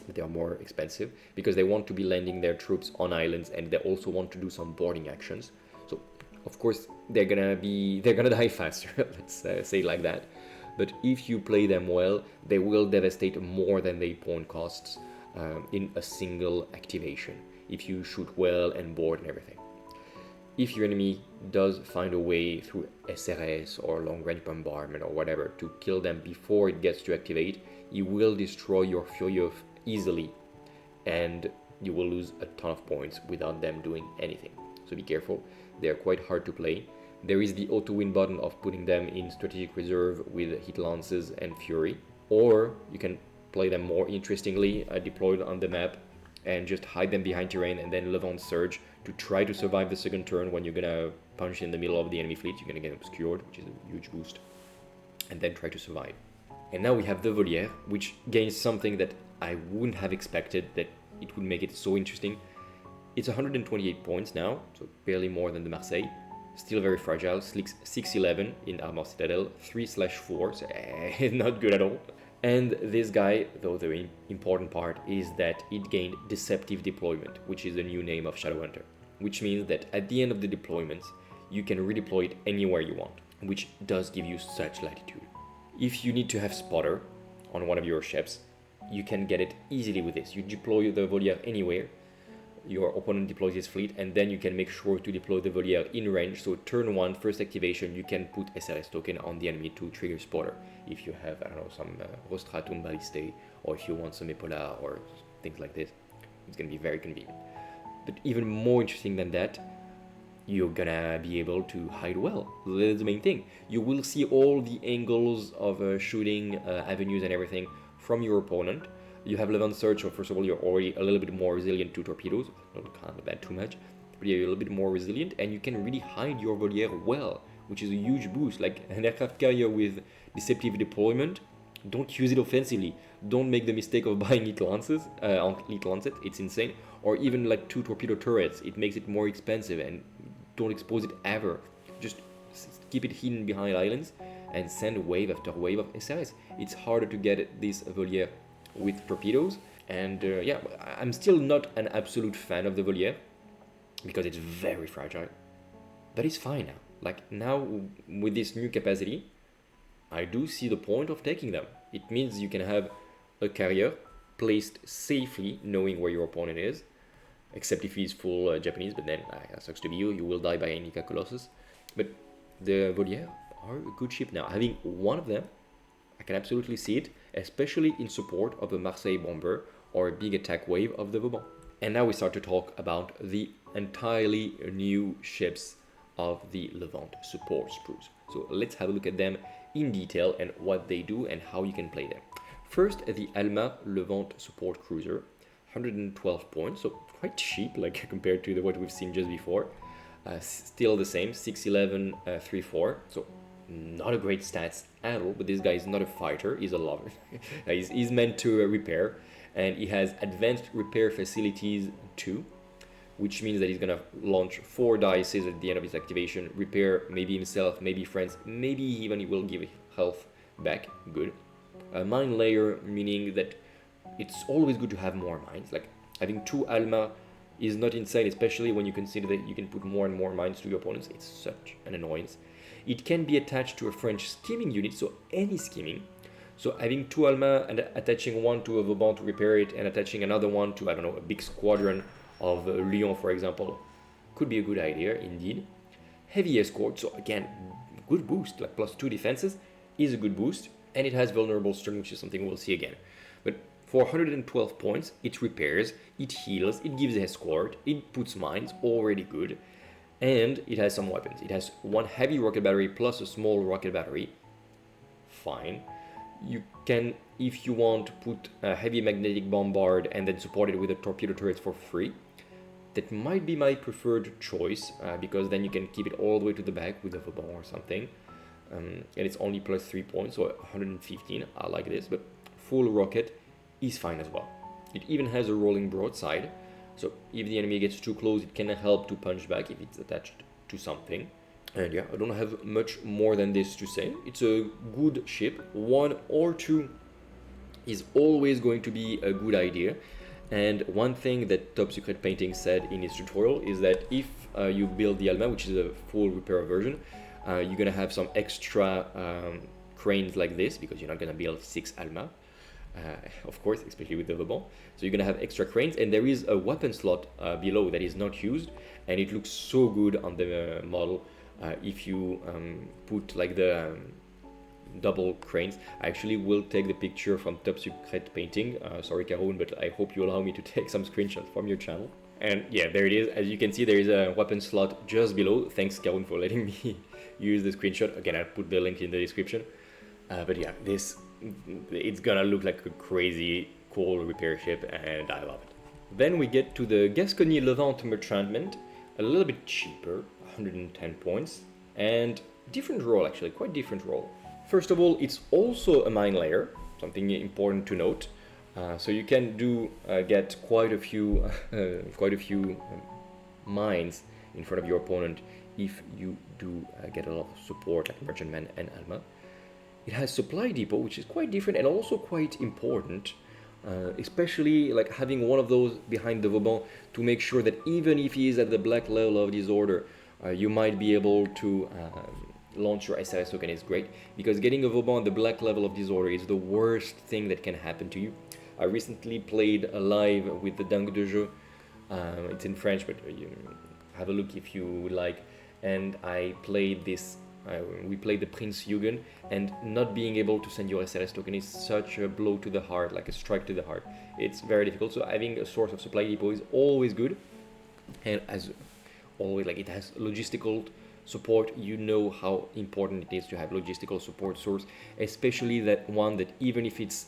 B: but they are more expensive because they want to be landing their troops on islands, and they also want to do some boarding actions. So, of course, they're gonna die faster. Let's say it like that. But if you play them well, they will devastate more than they point costs in a single activation. If you shoot well and board and everything. If your enemy does find a way through SRS or long range bombardment or whatever to kill them before it gets to activate, it will destroy your Furieux easily and you will lose a ton of points without them doing anything. So be careful, they are quite hard to play. There is the auto win button of putting them in strategic reserve with hit lances and fury, or you can play them more interestingly, deployed on the map and just hide them behind terrain and then Levant surge to try to survive the second turn. When you're gonna punch in the middle of the enemy fleet, you're gonna get obscured, which is a huge boost, and then try to survive. And now we have the Volière, which gains something that I wouldn't have expected that it would make it so interesting. It's 128 points now, so barely more than the Marseille. Still very fragile, 611 in Armor Citadel, 3/4, so not good at all. And this guy, though the important part, is that it gained Deceptive Deployment, which is the new name of Shadowhunter, which means that at the end of the deployments, you can redeploy it anywhere you want, which does give you such latitude. If you need to have Spotter on one of your ships, you can get it easily with this. You deploy the Volière anywhere, your opponent deploys his fleet, and then you can make sure to deploy the Volière in range. So turn 1, first activation, you can put SRS token on the enemy to trigger Spotter. If you have, I don't know, some Rostratum Ballistae, or if you want some Épaulard or things like this, it's going to be very convenient. But even more interesting than that, you're gonna be able to hide well. That's the main thing. You will see all the angles of shooting, avenues and everything from your opponent. You have Levant Search, so first of all, you're already a little bit more resilient to torpedoes. Not kind of bad too much, but you're a little bit more resilient, and you can really hide your Volière well, which is a huge boost. Like an aircraft carrier with Deceptive Deployment, don't use it offensively. Don't make the mistake of buying Heat Lances, Heat Lancet, it's insane. Or even like 2 torpedo turrets, it makes it more expensive, and don't expose it ever. Just keep it hidden behind islands and send wave after wave of SRS. It's harder to get this Volière with torpedoes, and yeah, I'm still not an absolute fan of the Volière because it's very fragile, but it's fine now. Like now with this new capacity, I do see the point of taking them. It means you can have a carrier placed safely knowing where your opponent is, except if he's full Japanese, but then that sucks to be you will die by a Nika Colossus. But the Volière are a good ship now. Having one of them, I can absolutely see it, especially in support of a Marseille bomber or a big attack wave of the Vauban. And now we start to talk about the entirely new ships of the Levant support sprues. So let's have a look at them in detail and what they do and how you can play them. First, the Alma Levant support cruiser, 112 points, so quite cheap like compared to what we've seen just before. Still the same, 611, 34, so not a great stats at all, but this guy is not a fighter, he's a lover. he's meant to repair, and he has advanced repair facilities too, which means that he's gonna launch 4 dices at the end of his activation, repair maybe himself, maybe friends, maybe even he will give health back, good. A mine layer, meaning that it's always good to have more mines. Like having 2 Alma is not insane, especially when you consider that you can put more and more mines to your opponents. It's such an annoyance. It can be attached to a French skimming unit, so any skimming. So having 2 Alma and attaching one to a Vauban to repair it, and attaching another one to, I don't know, a big squadron of Lyon, for example, could be a good idea indeed. Heavy escort, so again, good boost, like +2 defenses is a good boost, and it has vulnerable string, which is something we'll see again. But for 112 points, it repairs, it heals, it gives escort, it puts mines, already good. And it has some weapons. It has 1 heavy rocket battery plus a small rocket battery. Fine. You can, if you want, put a heavy magnetic bombard and then support it with a torpedo turret for free. That might be my preferred choice, because then you can keep it all the way to the back with a Vauban or something. And it's only +3 points, so 115. I like this, but full rocket is fine as well. It even has a rolling broadside. So if the enemy gets too close, it can help to punch back if it's attached to something. And yeah, I don't have much more than this to say. It's a good ship. 1 or 2 is always going to be a good idea. And one thing that Top Secret Painting said in his tutorial is that if you build the Alma, which is a full repair version, you're gonna have some extra cranes like this, because you're not gonna build 6 Alma. of course, especially with the Vauban. So you're gonna have extra cranes, and there is a weapon slot below that is not used, and it looks so good on the model if you put like the double cranes. I actually will take the picture from Top Secret Painting. Sorry, Couronne, but I hope you allow me to take some screenshots from your channel. And yeah, there it is. As you can see, there is a weapon slot just below. Thanks, Couronne, for letting me use the screenshot. Again, I'll put the link in the description. But yeah, it's gonna look like a crazy cool repair ship, and I love it. Then we get to the Gascony Levant merchantment, a little bit cheaper, 110 points, and different role actually, quite different role. First of all, it's also a mine layer, something important to note. So you can get quite a few mines in front of your opponent if you do get a lot of support like Merchantman and Alma. It has supply depot, which is quite different and also quite important, especially like having one of those behind the Vauban to make sure that even if he is at the black level of disorder, you might be able to launch your SRS token. Is great, because getting a Vauban at the black level of disorder is the worst thing that can happen to you. I recently played a live with the Dingue de Jeu. It's in French, but you have a look if you would like. And I played this. We played the Prince Eugen, and not being able to send your SRS token is such a blow to the heart, like a strike to the heart. It's very difficult. So having a source of supply depot is always good. And as always, like, it has logistical support. You know how important it is to have logistical support source, especially that one that, even if it's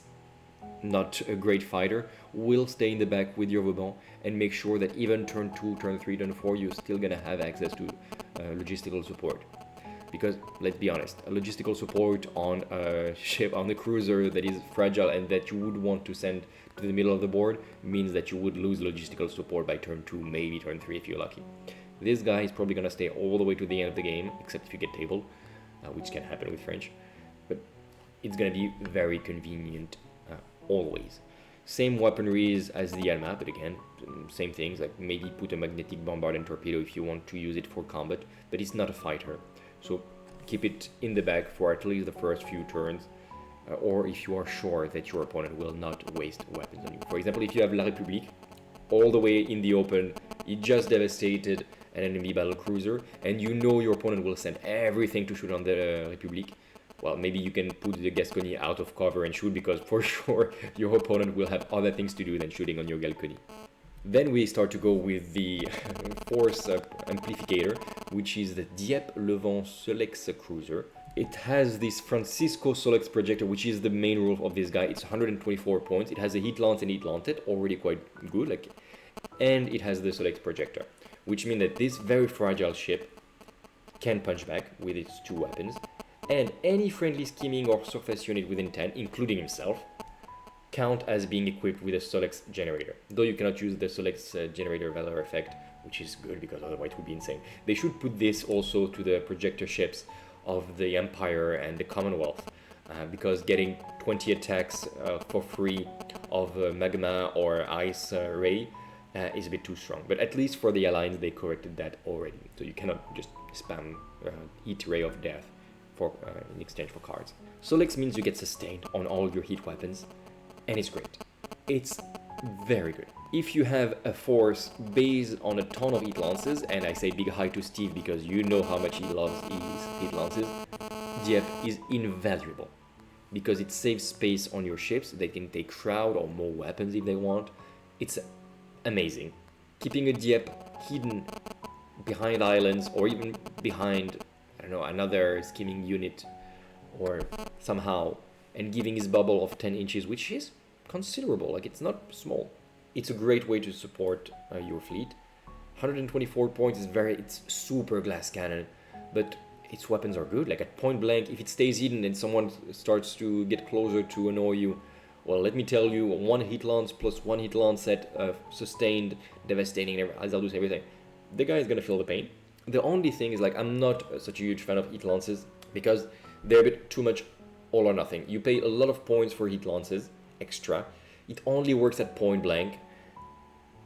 B: not a great fighter, will stay in the back with your Vauban and make sure that even turn 2, turn 3, turn 4, you're still gonna have access to logistical support. Because let's be honest, a logistical support on a ship, on a cruiser that is fragile and that you would want to send to the middle of the board means that you would lose logistical support by turn 2, maybe turn 3 if you're lucky. This guy is probably gonna stay all the way to the end of the game, except if you get tabled, which can happen with French. But it's gonna be very convenient always. Same weaponries as the Alma, but again, same things, like maybe put a magnetic bombard and torpedo if you want to use it for combat, but it's not a fighter. So keep it in the bag for at least the first few turns, or if you are sure that your opponent will not waste weapons on you. For example, if you have La République, all the way in the open, it just devastated an enemy battle cruiser, and you know your opponent will send everything to shoot on the République. Well, maybe you can put the Gascony out of cover and shoot, because for sure your opponent will have other things to do than shooting on your Gascony. Then we start to go with the force amplificator, which is the Dieppe Levant Solex cruiser. It has this Francisco Solex projector, which is the main rule of this guy. It's 124 points. It has a heat lance and heat lancet, already quite good, and it has the Solex projector, which means that this very fragile ship can punch back with its 2 weapons, and any friendly scheming or surface unit within 10, including himself, count as being equipped with a Solex generator. Though you cannot use the Solex generator valor effect, which is good because otherwise it would be insane. They should put this also to the projector ships of the Empire and the Commonwealth, because getting 20 attacks for free of magma or ice ray is a bit too strong. But at least for the Alliance, they corrected that already. So you cannot just spam heat ray of death in exchange for cards. Solex means you get sustained on all your heat weapons, and it's great. It's very good. If you have a force based on a ton of heat lances, and I say big hi to Steve because you know how much he loves his heat lances, Dieppe is invaluable because it saves space on your ships. They can take shroud or more weapons if they want. It's amazing. Keeping a Dieppe hidden behind islands or even behind, I don't know, another scheming unit or somehow, and giving his bubble of 10 inches, which is considerable, like it's not small. It's a great way to support your fleet. 124 points is it's super glass cannon, but its weapons are good. Like at point blank, if it stays hidden and someone starts to get closer to annoy you, well, let me tell you, 1 heat lance plus 1 heat lance set of sustained, devastating, Azaldus, everything, the guy is gonna feel the pain. The only thing is, like, I'm not such a huge fan of heat lances because they're a bit too much all or nothing. You pay a lot of points for heat lances extra. It only works at point blank,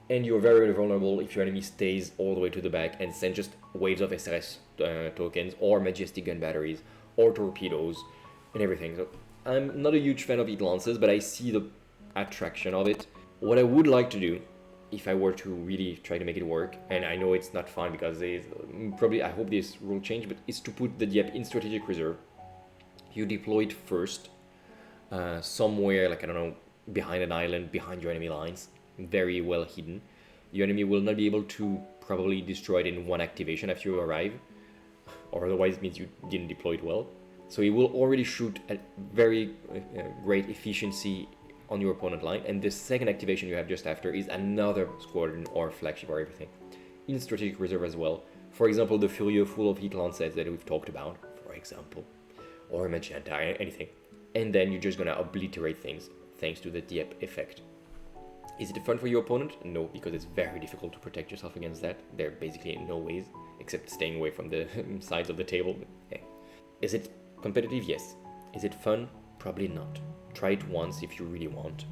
B: and you're very vulnerable if your enemy stays all the way to the back and send just waves of SRS tokens or majestic gun batteries or torpedoes and everything. So I'm not a huge fan of heat lances, but I see the attraction of it. What I would like to do, if I were to really try to make it work, and I know it's not fun because they probably, I hope this rule change, but is to put the Dieppe in strategic reserve. You deploy it first, somewhere, like, I don't know, behind an island, behind your enemy lines, very well hidden. Your enemy will not be able to probably destroy it in one activation after you arrive, or otherwise it means you didn't deploy it well. So it will already shoot at very great efficiency on your opponent line, and the second activation you have just after is another squadron or flagship or everything in strategic reserve as well. For example, the Furieux full of heat lancers that we've talked about, for example, or Magenta, anything. And then you're just gonna obliterate things thanks to the Dieppe effect. Is it fun for your opponent? No, because it's very difficult to protect yourself against that. There are basically no ways, except staying away from the sides of the table. But, is it competitive? Yes. Is it fun? Probably not. Try it once if you really want.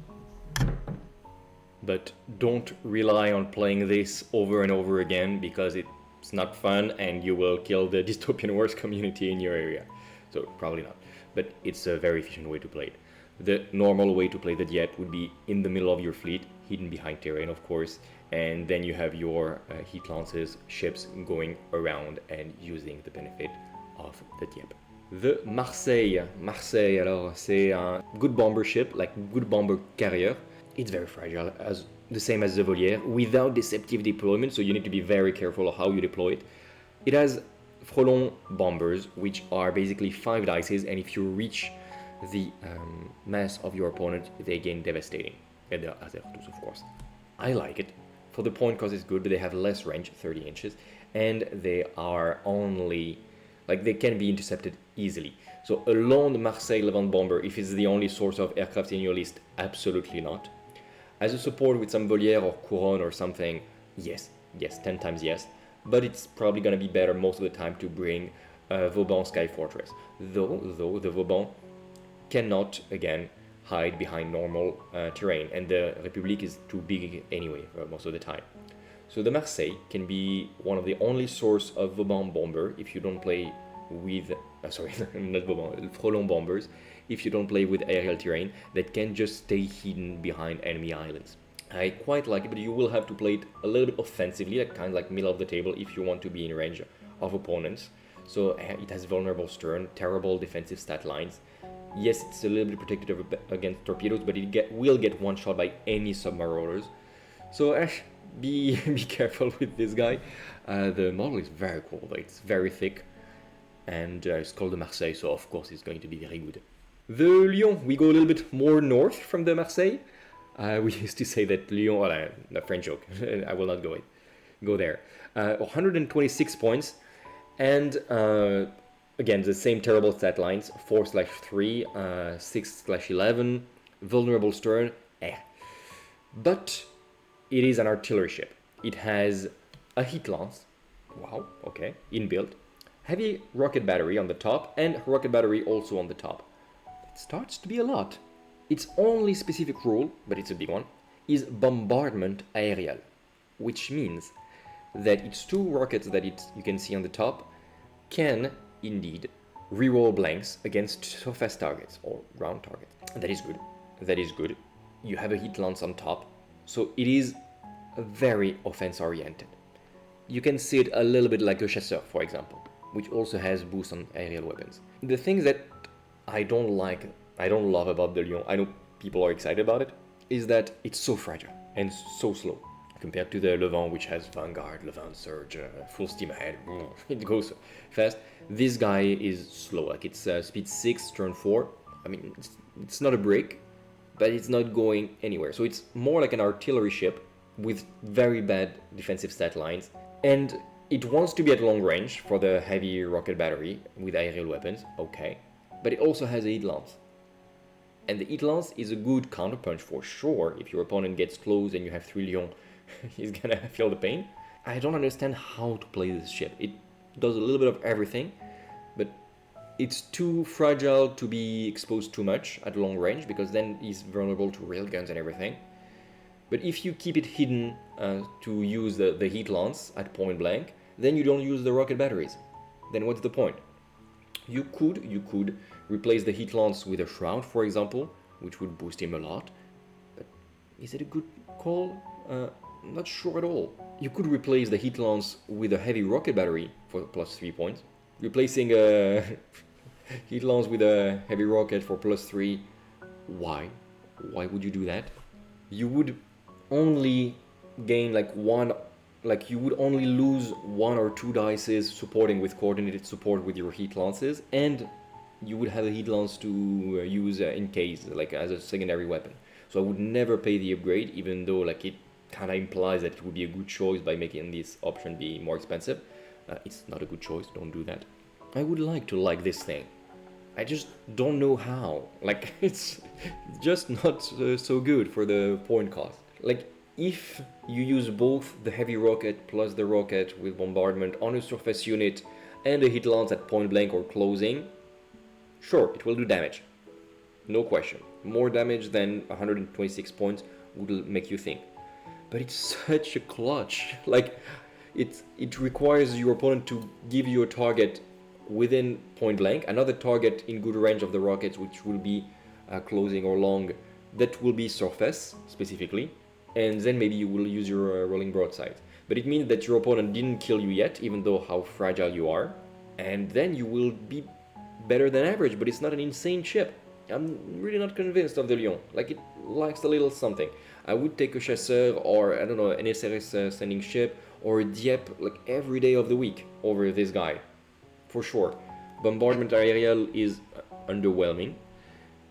B: But don't rely on playing this over and over again, because it's not fun and you will kill the Dystopian Wars community in your area. So probably not. But it's a very efficient way to play it. The normal way to play the Dieppe would be in the middle of your fleet, hidden behind terrain, of course, and then you have your heat lances, ships going around and using the benefit of the Dieppe. The Marseille. Marseille, alors, c'est un good bomber ship, like good bomber carrier. It's very fragile, as the same as the Volière, without deceptive deployment, so you need to be very careful of how you deploy it. It has Frelon bombers, which are basically 5 dices, and if you reach the mass of your opponent, they gain devastating. And they're Azertus, of course. I like it for the point because it's good, but they have less range, 30 inches, and they are only, like, they can be intercepted easily. So a lone Marseille Levant bomber, if it's the only source of aircraft in your list, absolutely not. As a support with some Volière or Couronne or something, yes, 10 times yes, but it's probably gonna be better most of the time to bring Vauban Sky Fortress. Though the Vauban cannot, again, hide behind normal terrain, and the République is too big anyway most of the time. So the Marseille can be one of the only source of Vauban bomber if you don't play with, sorry, not Vauban, Frelon bombers, if you don't play with aerial terrain that can just stay hidden behind enemy islands. I quite like it, but you will have to play it a little bit offensively, like kind of like middle of the table, if you want to be in range of opponents. So it has vulnerable stern, terrible defensive stat lines. Yes, it's a little bit protected against torpedoes, but it will get one shot by any submariners. So be careful with this guy. The model is very cool, it's very thick, and it's called the Marseille, so of course it's going to be very good. The Lyon, we go a little bit more north from the Marseille. We used to say that Lyon, well, a French joke, I will not go there. 126 points, and again, the same terrible stat lines, 4/3, 6/11, vulnerable stern, But it is an artillery ship. It has a heat lance, wow, okay, inbuilt, heavy rocket battery on the top, and rocket battery also on the top. It starts to be a lot. Its only specific rule, but it's a big one, is bombardment aerial, which means that its 2 rockets that you can see on the top can indeed reroll blanks against surface targets or ground targets. That is good. That is good. You have a heat lance on top, so it is very offense oriented. You can see it a little bit like a Chasseur, for example, which also has boost on aerial weapons. The things that I don't love about the Lyon, I know people are excited about it, is that it's so fragile and so slow compared to the Levant, which has Vanguard, Levant Surge, full steam ahead, it goes fast. This guy is slow, like it's speed 6, turn 4. I mean, it's not a brick, but it's not going anywhere. So it's more like an artillery ship with very bad defensive stat lines, and it wants to be at long range for the heavy rocket battery with aerial weapons, okay, but it also has a heat lance. And the heat lance is a good counterpunch for sure. If your opponent gets close and you have 3 Lyon, he's gonna feel the pain. I don't understand how to play this ship. It does a little bit of everything, but it's too fragile to be exposed too much at long range, because then he's vulnerable to railguns and everything. But if you keep it hidden to use the heat lance at point blank, then you don't use the rocket batteries. Then what's the point? You could replace the heat lance with a shroud, for example, which would boost him a lot. But is it a good call? Not sure at all. You could replace the heat lance with a heavy rocket battery for +3 points. Replacing a heat lance with a heavy rocket for +3, why? Why would you do that? You would only gain like one, like you would only lose 1 or 2 dices supporting with coordinated support with your heat lances, and you would have a heat lance to use in case, like as a secondary weapon. So I would never pay the upgrade, even though like it kind of implies that it would be a good choice by making this option be more expensive. It's not a good choice, don't do that. I would like to like this thing. I just don't know how. Like, it's just not so good for the point cost. Like, if you use both the heavy rocket plus the rocket with bombardment on a surface unit and a hit lance at point blank or closing, sure, it will do damage. No question. More damage than 126 points would make you think. But it's such a clutch. Like, it requires your opponent to give you a target within point blank, another target in good range of the rockets, which will be closing or long, that will be surface specifically, and then maybe you will use your rolling broadside. But it means that your opponent didn't kill you yet, even though how fragile you are, and then you will be better than average, but it's not an insane ship. I'm really not convinced of the Lyon. Like, it lacks a little something. I would take a Chasseur or, I don't know, an SRS sending ship or a Dieppe like every day of the week over this guy. For sure. Bombardment aerial is underwhelming,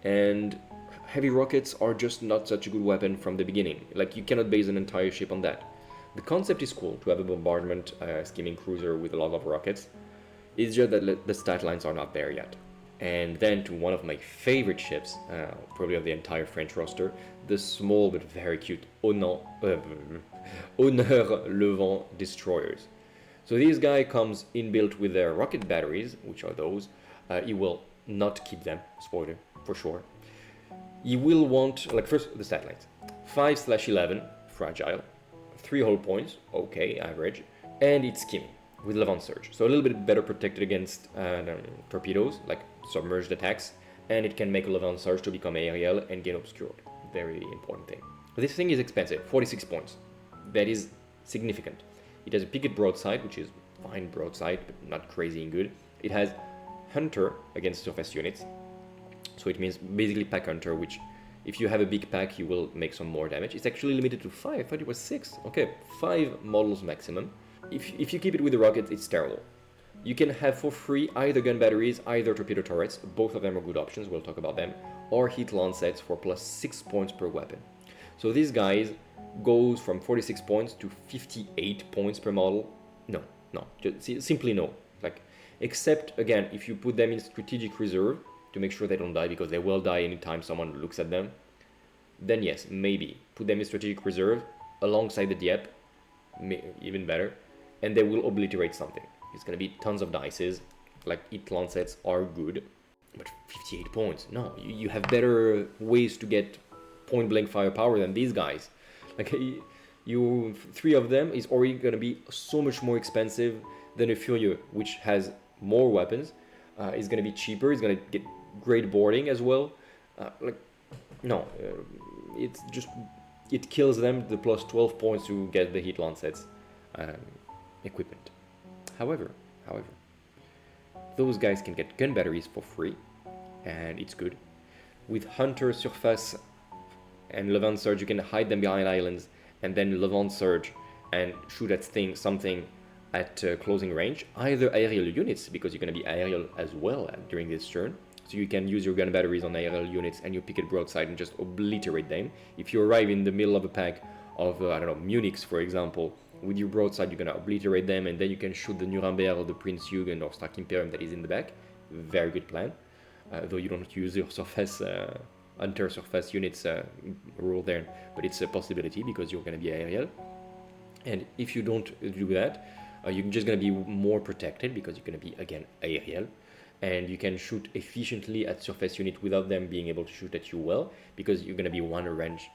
B: and heavy rockets are just not such a good weapon from the beginning. Like, you cannot base an entire ship on that. The concept is cool to have a bombardment skimming cruiser with a lot of rockets. It's just that the stat lines are not there yet. And then to one of my favorite ships, probably of the entire French roster, the small but very cute Honneur Levant destroyers. So this guy comes inbuilt with their rocket batteries, which are those. He will not keep them, spoiler, for sure. He will want, like, first the stat lines. 5/11, fragile. 3 hull points, okay, average. And it's skimming with Levant Surge. So a little bit better protected against torpedoes, like submerged attacks. And it can make a Levant Surge to become aerial and get obscured. Very important thing. This thing is expensive, 46 points. That is significant. It has a picket broadside, which is fine broadside, but not crazy and good. It has Hunter against surface units. So it means basically pack Hunter, which if you have a big pack, you will make some more damage. It's actually limited to 5. I thought it was 6. Okay, 5 models maximum. If you keep it with the rockets, it's terrible. You can have for free either gun batteries, either torpedo turrets. Both of them are good options. We'll talk about them. Or heat lancets for +6 points per weapon. So these guys goes from 46 points to 58 points per model. No, just simply no. Like, except again, if you put them in strategic reserve to make sure they don't die, because they will die anytime someone looks at them, then yes, maybe put them in strategic reserve alongside the Dieppe, even better, and they will obliterate something. It's gonna be tons of dices. Like, heat lancets are good, but 58 points. No, you have better ways to get point blank firepower than these guys. Like, 3 of them is already going to be so much more expensive than a Furieux, which has more weapons. It's going to be cheaper. It's going to get great boarding as well. It's just, it kills them the +12 points to get the heat lancets equipment. However, those guys can get gun batteries for free, and it's good. With Hunter, Surface, and Levant Surge, you can hide them behind islands, and then Levant Surge and shoot at something at closing range. Either aerial units, because you're going to be aerial as well during this turn. So you can use your gun batteries on aerial units and your picket broadside and just obliterate them. If you arrive in the middle of a pack of, Munichs, for example, with your broadside, you're going to obliterate them, and then you can shoot the Nuremberg or the Prince Eugen or Stark Imperium that is in the back. Very good plan. Though you don't use your surface surface units rule there, but it's a possibility because you're going to be aerial. And if you don't do that, you're just going to be more protected because you're going to be, again, aerial, and you can shoot efficiently at surface unit without them being able to shoot at you well, because you're going to be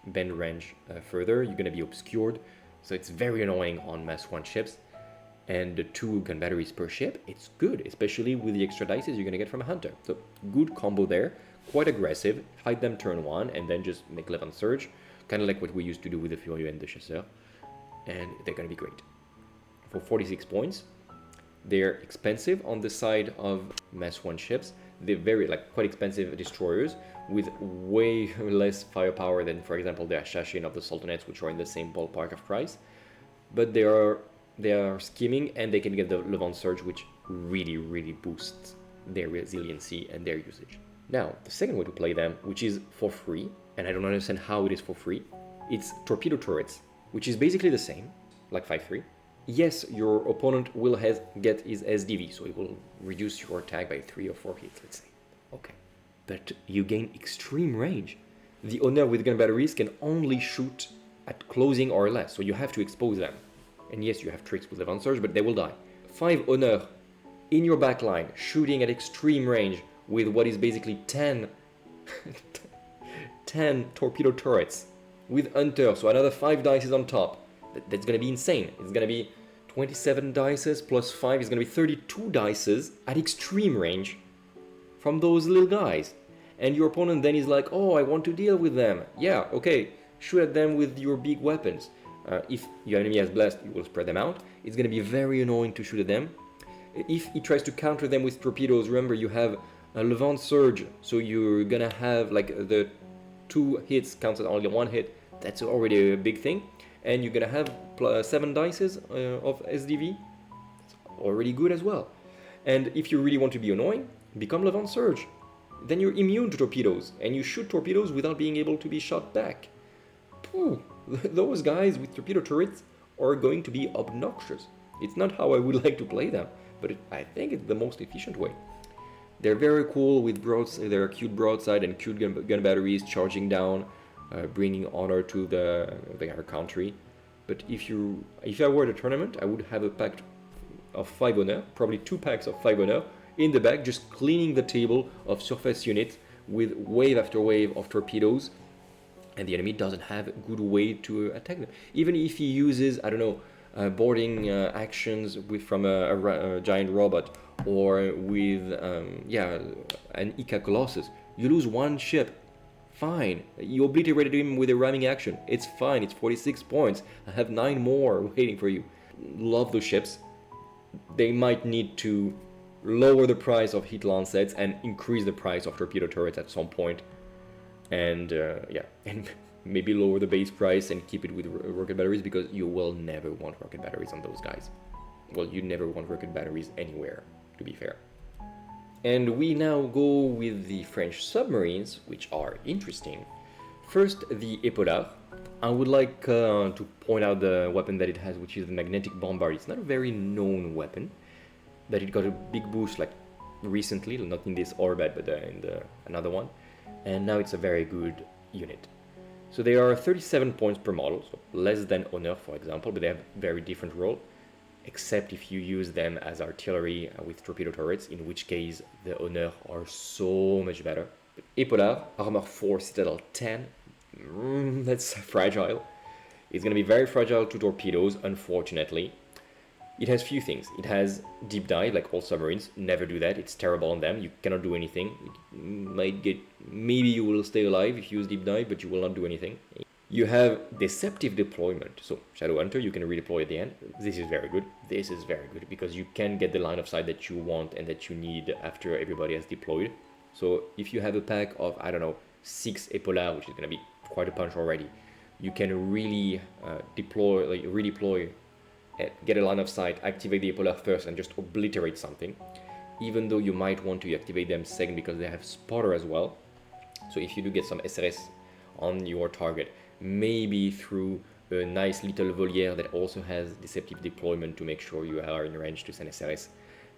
B: bend range further. You're going to be obscured, so it's very annoying on mass 1 ships. and the 2 gun batteries per ship, it's good, especially with the extra dices you're gonna get from a hunter. So good combo there, quite aggressive, fight them turn 1 and then just make Levant surge, kind of like what we used to do with the Furieux and the Chasseur, and they're gonna be great. For 46 points, they're expensive on the side of Mass 1 ships. They're very, quite expensive destroyers with way less firepower than, for example, the Assassin of the Sultanates, which are in the same ballpark of price. But they are scheming, and they can get the Levant Surge, which really boosts their resiliency and their usage. Now, the second way to play them, which is for free, and I don't understand how it is for free, it's torpedo turrets, which is basically the same, like 5-3. Yes, your opponent will get his SDV, so it will reduce your attack by 3 or 4 hits, let's say. Okay. But you gain extreme range. The Honneur with gun batteries can only shoot at closing or less, so you have to expose them. And yes, you have tricks with Levant Surge, but they will die. 5 Honneur in your backline, shooting at extreme range with what is basically 10 torpedo turrets with Hunter, so another 5 dices on top. That's gonna be insane. It's gonna be 27 dices plus 5 is gonna be 32 dices at extreme range from those little guys. And your opponent then is like, oh, I want to deal with them. Yeah, okay, shoot at them with your big weapons. If your enemy has blessed, you will spread them out. It's gonna be very annoying to shoot at them. If he tries to counter them with torpedoes, remember you have a Levant Surge, so you're gonna have the 2 hits counts as only 1 hit. That's already a big thing. And you're gonna have 7 dices of SDV. It's already good as well. And if you really want to be annoying, become Levant Surge. Then you're immune to torpedoes, and you shoot torpedoes without being able to be shot back. Pooh, those guys with torpedo turrets are going to be obnoxious. It's not how I would like to play them, but I think it's the most efficient way. They're very cool with their cute broadside and cute gun batteries charging down, bringing honor to their country. But if I were at a tournament, I would have a pack of 5 Honneur, probably 2 packs of 5 Honneur in the back, just cleaning the table of surface units with wave after wave of torpedoes, and the enemy doesn't have a good way to attack them. Even if he uses, I don't know, boarding actions from a giant robot, or with an Ica Colossus, you lose 1 ship. Fine, you obliterated him with a ramming action. It's fine, it's 46 points. I have 9 more waiting for you. Love those ships. They might need to lower the price of heat lancets and increase the price of torpedo turrets at some point. And and maybe lower the base price and keep it with rocket batteries, because you will never want rocket batteries on those guys. Well, you never want rocket batteries anywhere, to be fair. And we now go with the French submarines, which are interesting. First, the Épaulard. I would like to point out the weapon that it has, which is the magnetic bombard. It's not a very known weapon, but it got a big boost recently, not in this orbit, but in another one. And now it's a very good unit. So they are 37 points per model, so less than Honneur, for example, but they have very different role. Except if you use them as artillery with torpedo turrets, in which case the Honneur are so much better. Épaulard, armor 4, citadel 10, that's fragile. It's going to be very fragile to torpedoes, unfortunately. It has few things. It has deep dive, like all submarines. Never do that, it's terrible on them. You cannot do anything. Maybe you will stay alive if you use deep dive, but you will not do anything. You have deceptive deployment, so Shadow Hunter you can redeploy at the end. This is very good. This is very good because you can get the line of sight that you want and that you need after everybody has deployed. So if you have a pack of, I don't know, 6 Épaulard, which is going to be quite a punch already, you can really redeploy, get a line of sight, activate the Épaulard first and just obliterate something. Even though you might want to activate them second because they have spotter as well. So if you do get some SRS on your target, maybe through a nice little Volière that also has deceptive deployment to make sure you are in range to send SRS,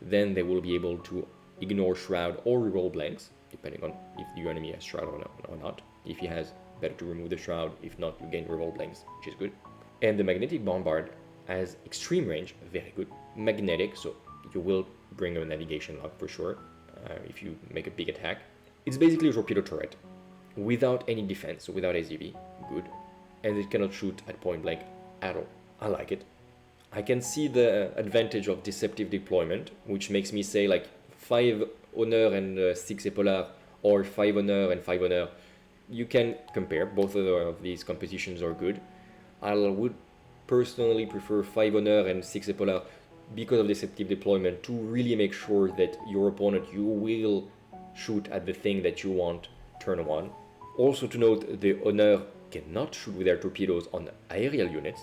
B: then they will be able to ignore Shroud or reroll blanks, depending on if your enemy has Shroud or not. If he has, better to remove the Shroud. If not, you gain reroll blanks, which is good. And the magnetic bombard has extreme range, very good. Magnetic, so you will bring a navigation lock for sure if you make a big attack. It's basically a torpedo turret without any defense, so without SDV, good. And it cannot shoot at point blank at all. I like it. I can see the advantage of deceptive deployment, which makes me say like 5 Honneur and 6 Épaulard, or 5 Honneur and 5 Honneur. You can compare, both of these compositions are good. I would personally prefer 5 Honneur and 6 Épaulard because of deceptive deployment, to really make sure that your opponent, you will shoot at the thing that you want turn 1. Also to note, the Honneur cannot shoot with their torpedoes on aerial units.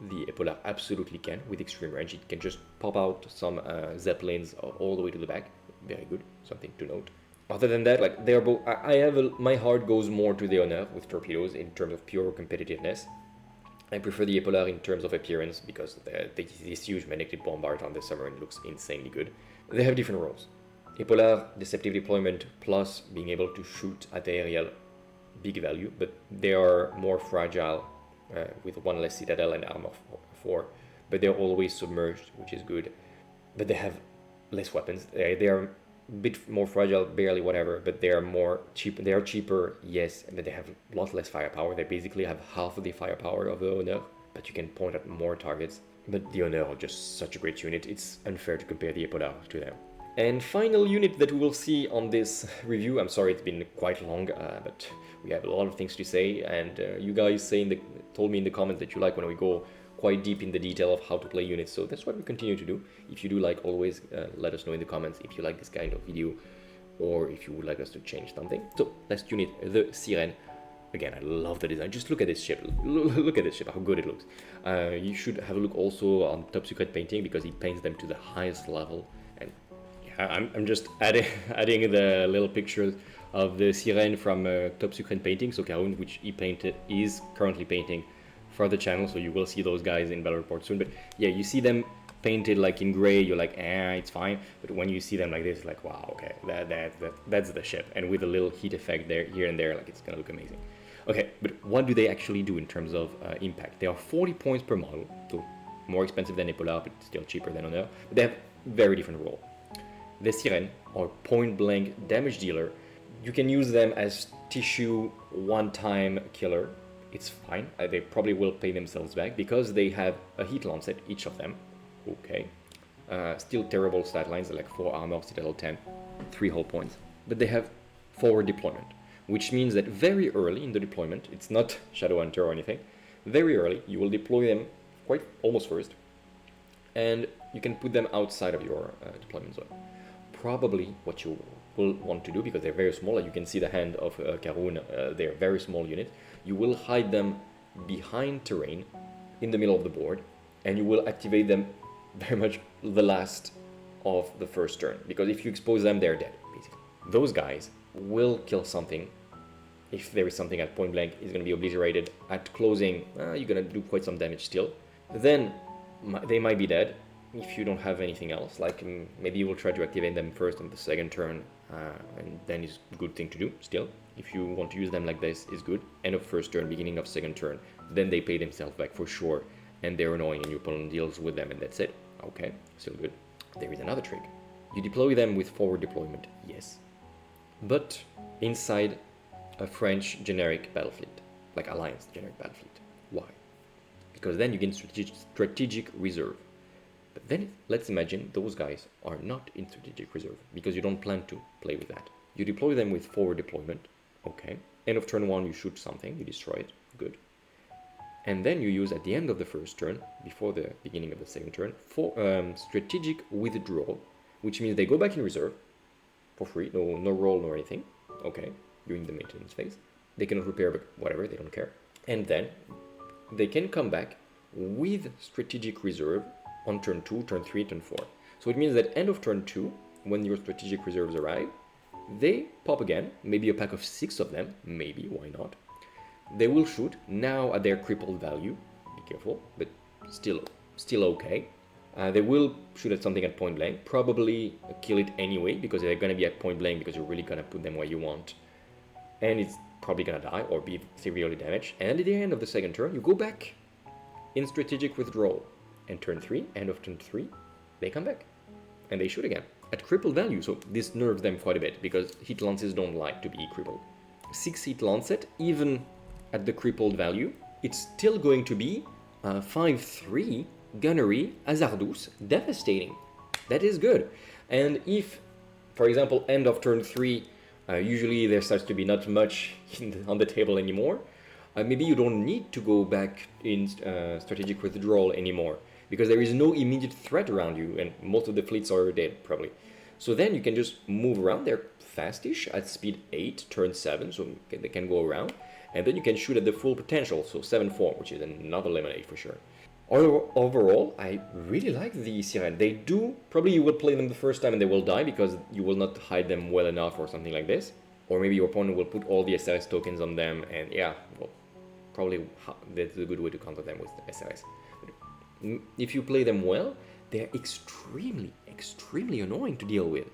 B: The Épaulard absolutely can with extreme range. It can just pop out some zeppelins all the way to the back. Very good, something to note. Other than that, like they're both, my heart goes more to the Honneur with torpedoes in terms of pure competitiveness. I prefer the Épaulard in terms of appearance because this huge magnetic bombard on the submarine looks insanely good. They have different roles. Épaulard, deceptive deployment plus being able to shoot at aerial, big value, but they are more fragile with 1 less citadel and armor 4, but they're always submerged, which is good. But they have less weapons. They are a bit more fragile, barely whatever, but they are more cheap. They are cheaper, yes, but they have a lot less firepower. They basically have half of the firepower of the Honneur, but you can point at more targets. But the Honneur are just such a great unit. It's unfair to compare the Épaulard to them. And final unit that we will see on this review, I'm sorry it's been quite long, but we have a lot of things to say, and you guys told me in the comments that you like when we go quite deep in the detail of how to play units, so that's what we continue to do. If you do, like always, let us know in the comments if you like this kind of video, or if you would like us to change something. So, last unit, the Sirène. Again, I love the design. Just look at this ship. Look at this ship, how good it looks. You should have a look also on Top Secret painting, because he paints them to the highest level. And yeah, I'm just adding the little picture of the Sirène from Top Secret painting, so Couronne, which he painted, is currently painting for the channel, so you will see those guys in Battle Report soon. But yeah, you see them painted like in gray, you're like, it's fine. But when you see them like this, like, wow, okay, that's the ship. And with a little heat effect there, here and there, like it's gonna look amazing. Okay, but what do they actually do in terms of impact? They are 40 points per model, so more expensive than Épaulard, but still cheaper than Honneur. But they have very different role. The Sirène are point-blank damage dealer. You can use them as tissue one-time killer. It's fine. They probably will pay themselves back because they have a heat lancet, each of them. Okay. Still terrible stat lines, like 4 armor, citadel 10, 3 hull points. But they have forward deployment, which means that very early in the deployment, it's not Shadowhunter or anything, very early you will deploy them almost first, and you can put them outside of your deployment zone. Probably what you will want to do, because they're very small, and you can see the hand of Couronne, they're a very small unit, you will hide them behind terrain in the middle of the board, and you will activate them very much the last of the first turn, because if you expose them, they're dead, basically. Those guys will kill something. If there is something at point blank, it's going to be obliterated. At closing, you're going to do quite some damage still. Then they might be dead if you don't have anything else. Like maybe you will try to activate them first on the second turn, and then it's a good thing to do still. If you want to use them like this, it's good. End of first turn, beginning of second turn, then they pay themselves back for sure, and they're annoying and your opponent deals with them, and that's it. Okay, still good. There is another trick. You deploy them with forward deployment, yes, but inside a French generic battle fleet, like Alliance generic battle fleet. Why? Because then you gain strategic reserve. But then let's imagine those guys are not in strategic reserve, because you don't plan to play with that. You deploy them with forward deployment, okay. End of turn 1 you shoot something, you destroy it, good. And then you use at the end of the first turn, before the beginning of the second turn, for strategic withdrawal, which means they go back in reserve for free, no roll nor anything, okay, during the maintenance phase. They cannot repair, but whatever, they don't care. And then they can come back with strategic reserve on turn 2, turn 3, turn 4. So it means that end of turn 2, when your strategic reserves arrive, they pop again, maybe a pack of 6 of them, maybe, why not? They will shoot, now at their crippled value, be careful, but still okay. They will shoot at something at point blank, probably kill it anyway, because they're gonna be at point blank, because you're really gonna put them where you want. And it's probably gonna die, or be severely damaged. And at the end of the second turn, you go back in strategic withdrawal. And turn 3, end of turn 3, they come back. And they shoot again, at crippled value, so this nerves them quite a bit, because heat lances don't like to be crippled. 6 heat lancet, even at the crippled value, it's still going to be 5-3 gunnery, hazardous, devastating. That is good. And if, for example, end of turn 3, usually there starts to be not much on the table anymore, maybe you don't need to go back in strategic withdrawal anymore, because there is no immediate threat around you, and most of the fleets are dead, probably. So then you can just move around. They're fastish at speed 8, turn 7, so they can go around. And then you can shoot at the full potential, so 7-4, which is another lemonade for sure. Overall, I really like the Sirène. They do, probably you will play them the first time and they will die because you will not hide them well enough or something like this. Or maybe your opponent will put all the SRS tokens on them, and yeah, well, probably that's a good way to counter them with SRS. But if you play them well, they're extremely, extremely annoying to deal with.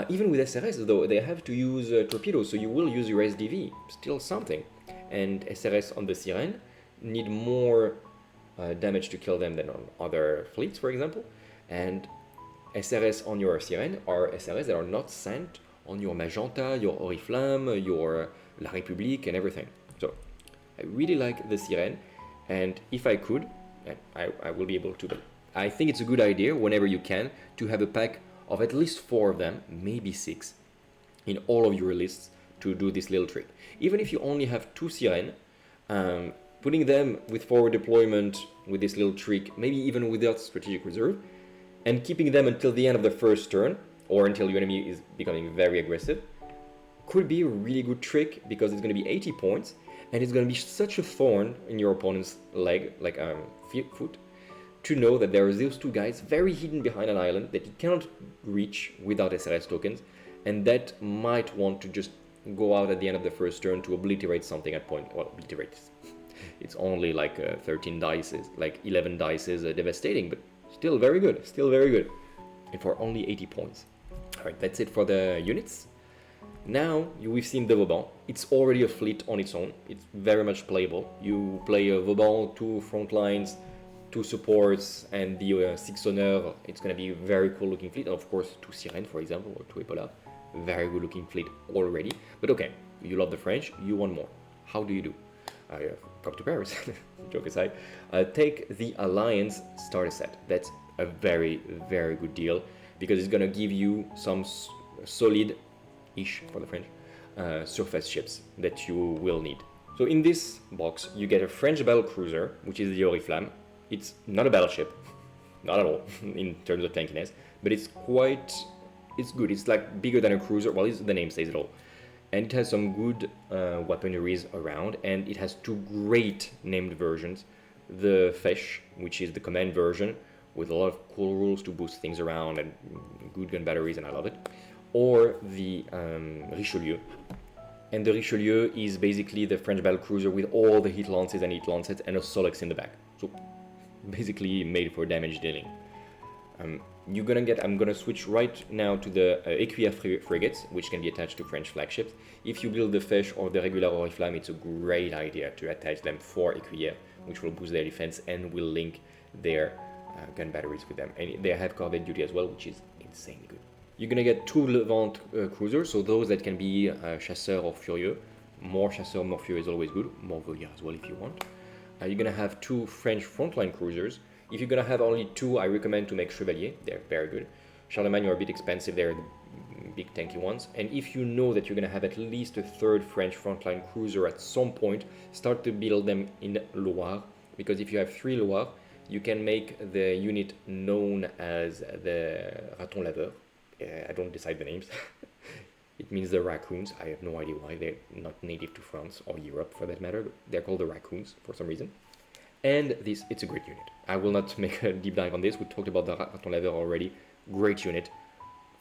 B: Even with SRS though, they have to use torpedoes, so you will use your SDV, still something. And SRS on the Sirène need more damage to kill them than on other fleets, for example. And SRS on your Sirène are SRS that are not sent on your Magenta, your Oriflamme, your La République, and everything. So I really like the Sirène, and if I could, and I will be able to, but I think it's a good idea whenever you can to have a pack of at least 4 of them, maybe 6, in all of your lists to do this little trick. Even if you only have 2 Sirènes, putting them with forward deployment with this little trick, maybe even without strategic reserve, and keeping them until the end of the first turn, or until your enemy is becoming very aggressive, could be a really good trick, because it's going to be 80 points, and it's going to be such a thorn in your opponent's leg, like foot, to know that there are those 2 guys very hidden behind an island that you cannot reach without SRS tokens, and that might want to just go out at the end of the first turn to obliterate something at point. Well, obliterate. It's only like 13 dices, like 11 dices, devastating, but still very good, still very good. And for only 80 points. Alright, that's it for the units. Now, we've seen the Vauban. It's already a fleet on its own. It's very much playable. You play a Vauban, 2 front lines, 2 supports, and the 6 Honneur. It's going to be a very cool looking fleet. And of course, 2 Sirène, for example, or 2 Épaulard. Very good looking fleet already. But okay, you love the French, you want more. How do you do? Come to Paris, joke aside. Take the Alliance starter set. That's a very, very good deal, because it's going to give you some solid-ish, for the French, surface ships that you will need. So in this box, you get a French battle cruiser, which is the Oriflamme. It's not a battleship, not at all, in terms of tankiness, but it's good. It's like bigger than a cruiser. Well, the name says it all. And it has some good weaponries around, and it has 2 great named versions. The Fesh, which is the command version, with a lot of cool rules to boost things around and good gun batteries, and I love it. Or the Richelieu. And the Richelieu is basically the French battle cruiser with all the heat lances and a Solex in the back. So basically made for damage dealing. I'm gonna switch right now to the Écuyer frigates, which can be attached to French flagships. If you build the Fesh or the regular Oriflamme, it's a great idea to attach them for Écuyer, which will boost their defense and will link their gun batteries with them. And they have Corvette duty as well, which is insanely good. You're gonna get 2 Levant cruisers, so those that can be Chasseur or Furieux. More Chasseur, more Furieux is always good. More Volière as well if you want. You're gonna have 2 French frontline cruisers. If you're gonna have only 2, I recommend to make Chevalier. They're very good. Charlemagne are a bit expensive. They're the big tanky ones. And if you know that you're gonna have at least a 3rd French frontline cruiser at some point, start to build them in Loire. Because if you have 3 Loire, you can make the unit known as the Raton Laveur. I don't decide the names. It means the raccoons. I have no idea why. They're not native to France or Europe for that matter, but they're called the raccoons for some reason. And it's a great unit. I will not make a deep dive on this. We talked about the Raton Laveur already. Great unit.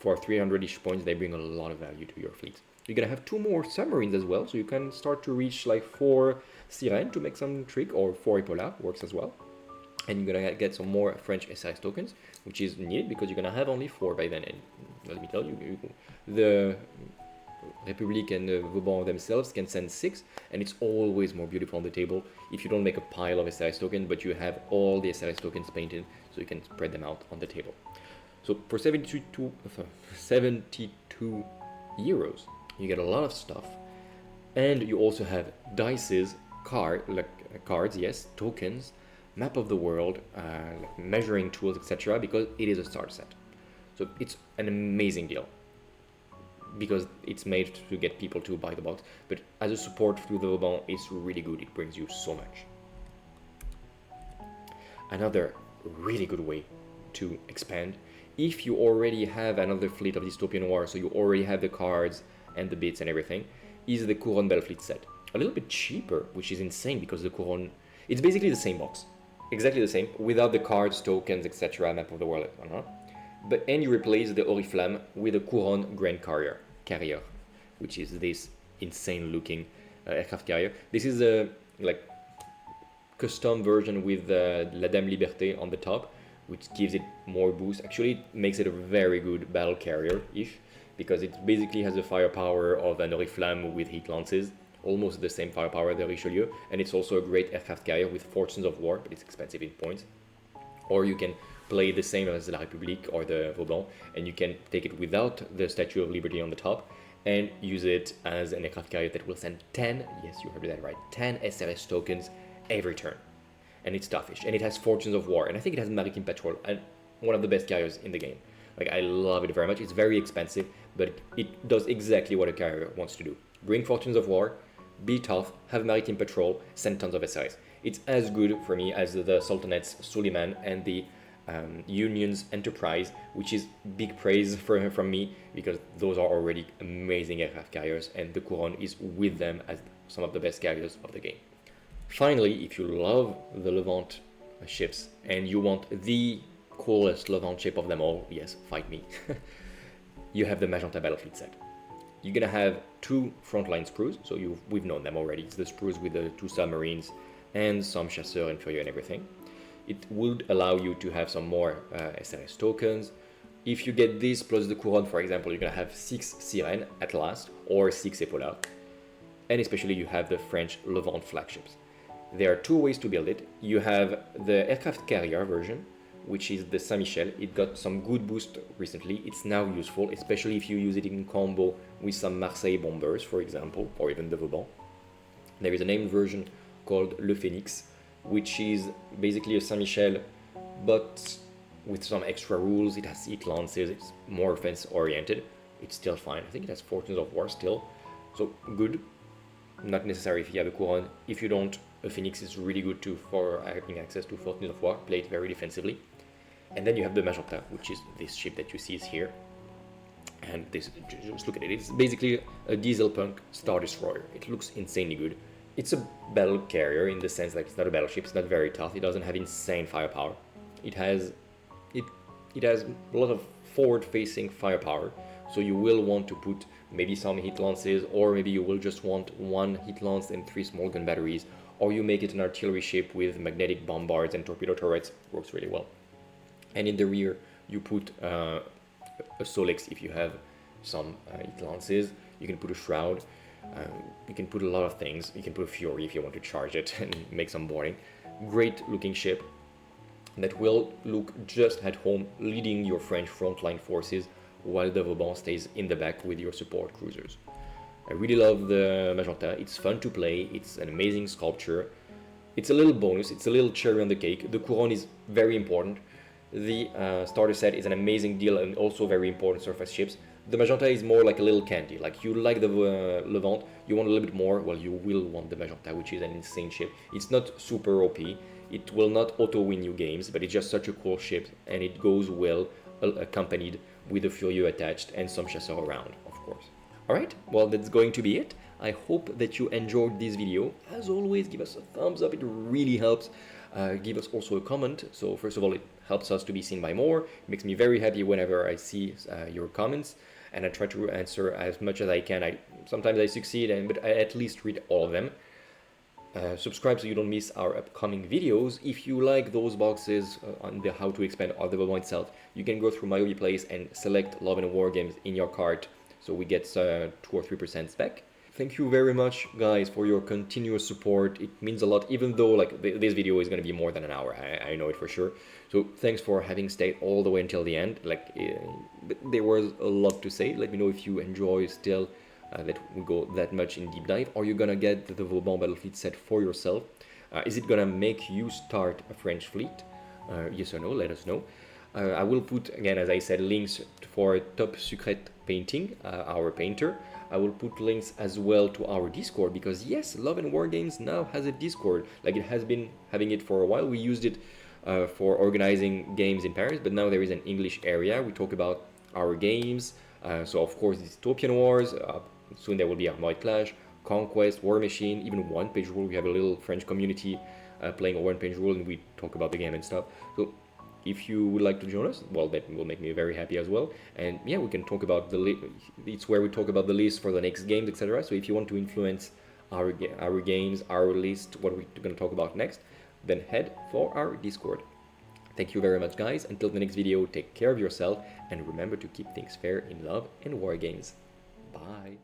B: For 300-ish points, they bring a lot of value to your fleet. You're gonna have 2 more submarines as well, so you can start to reach like 4 Sirène to make some trick, or 4 Épaulard works as well. And you're gonna get some more French SRS tokens, which is needed because you're gonna have only 4 by then. And let me tell you, the République and the Vauban themselves can send 6, and it's always more beautiful on the table if you don't make a pile of SRS tokens, but you have all the SRS tokens painted, so you can spread them out on the table. So for 72 euros, you get a lot of stuff, and you also have dices, cards, yes, tokens, map of the world, measuring tools, etc., because it is a starter set. So it's an amazing deal because it's made to get people to buy the box, but as a support through the Vauban, it's really good. It brings you so much. Another really good way to expand, if you already have another fleet of Dystopian War, so you already have the cards and the bits and everything, is the Couronne Battlefleet Set. A little bit cheaper, which is insane because the Couronne, it's basically the same box, exactly the same, without the cards, tokens, etc., map of the world, and you replace the Oriflamme with a Couronne Grand Carrier, which is this insane looking aircraft carrier. This is a like custom version with La Dame Liberté on the top, which gives it more boost. Actually, it makes it a very good battle carrier-ish, because it basically has the firepower of an Oriflamme with heat lances, almost the same firepower as the Richelieu, and it's also a great aircraft carrier with Fortunes of War, but it's expensive in points. Or you can play the same as La République or the Vauban, and you can take it without the Statue of Liberty on the top, and use it as an aircraft carrier that will send 10, yes, you heard that right, 10 SRS tokens every turn. And it's toughish, and it has Fortunes of War, and I think it has Maritime Patrol, and one of the best carriers in the game. Like, I love it very much. It's very expensive, but it does exactly what a carrier wants to do. Bring Fortunes of War, be tough, have Maritime Patrol, send tons of SRS. It's as good for me as the Sultanet's Suleiman and the Union's Enterprise, which is big praise from me, because those are already amazing aircraft carriers, and the Couronne is with them as some of the best carriers of the game. Finally, if you love the Levant ships and you want the coolest Levant ship of them all, yes, fight me, you have the Magenta Battlefleet Set. You're gonna have 2 Frontline Sprues, so we've known them already. It's the Sprues with the 2 submarines and some Chasseur and Furieux and everything. It would allow you to have some more SRS tokens. If you get this plus the Couronne, for example, you're gonna have 6 Sirène at last, or 6 Épaulard. And especially you have the French Levant flagships. There are 2 ways to build it. You have the aircraft carrier version, which is the Saint-Michel. It got some good boost recently. It's now useful, especially if you use it in combo with some Marseille bombers, for example, or even the Vauban. There is a named version called Le Phoenix, which is basically a Saint-Michel, but with some extra rules. It has heat lances, it's more offense oriented. It's still fine. I think it has Fortunes of War still, so good. Not necessary if you have a Couronne. If you don't, a Phoenix is really good too for having access to Fortunes of War, play it very defensively. And then you have the Magenta, which is this ship that you see is here. And this, just look at it, it's basically a diesel punk Star Destroyer. It looks insanely good. It's a battle carrier in the sense that it's not a battleship, it's not very tough, it doesn't have insane firepower. It has a lot of forward-facing firepower, so you will want to put maybe some heat lances, or maybe you will just want 1 heat lance and 3 small gun batteries, or you make it an artillery ship with magnetic bombards and torpedo turrets. Works really well. And in the rear you put a Solex if you have some heat lances. You can put a shroud, you can put a lot of things. You can put a Fury if you want to charge it and make some boarding. Great looking ship that will look just at home, leading your French frontline forces while the Vauban stays in the back with your support cruisers. I really love the Magenta. It's fun to play, it's an amazing sculpture. It's a little bonus, it's a little cherry on the cake. The Couronne is very important. The starter set is an amazing deal and also very important surface ships. The Magenta is more like a little candy. Like, you like the Levant, you want a little bit more, well, you will want the Magenta, which is an insane ship. It's not super OP, it will not auto-win you games, but it's just such a cool ship, and it goes well accompanied with a Furieux attached and some Chasseur around, of course. Alright, well, that's going to be it. I hope that you enjoyed this video. As always, give us a thumbs up, it really helps. Give us also a comment. So first of all, it helps us to be seen by more. It makes me very happy whenever I see your comments, and I try to answer as much as I can. Sometimes I succeed, but I at least read all of them. Subscribe so you don't miss our upcoming videos. If you like those boxes on the how to expand or the Vauban itself, you can go through my hobby place and select Love Wargames in your cart, so we get 2 or 3% back. Thank you very much, guys, for your continuous support. It means a lot, even though like this video is going to be more than an hour. I know it for sure. So thanks for having stayed all the way until the end. Like, there was a lot to say. Let me know if you enjoy still that we go that much in deep dive, or you're gonna get the Vauban Battlefleet set for yourself. Is it gonna make you start a French fleet? Yes or no, let us know. I will put, again, as I said, links for Top Secret Painting, our painter. I will put links as well to our Discord, because yes, Love and Wargames now has a Discord. Like, it has been having it for a while. We used it for organizing games in Paris, but now there is an English area. We talk about our games. So of course, Dystopian Wars. Soon there will be Armored Clash, Conquest, War Machine, even One Page Rule. We have a little French community playing a One Page Rule, and we talk about the game and stuff. So if you would like to join us, well, that will make me very happy as well. And yeah, we can talk about it's where we talk about the list for the next games, etc. So if you want to influence our games, our list, what we're going to talk about next, then head for our Discord. Thank you very much, guys. Until the next video, take care of yourself, and remember to keep things fair in Love and War Games. Bye.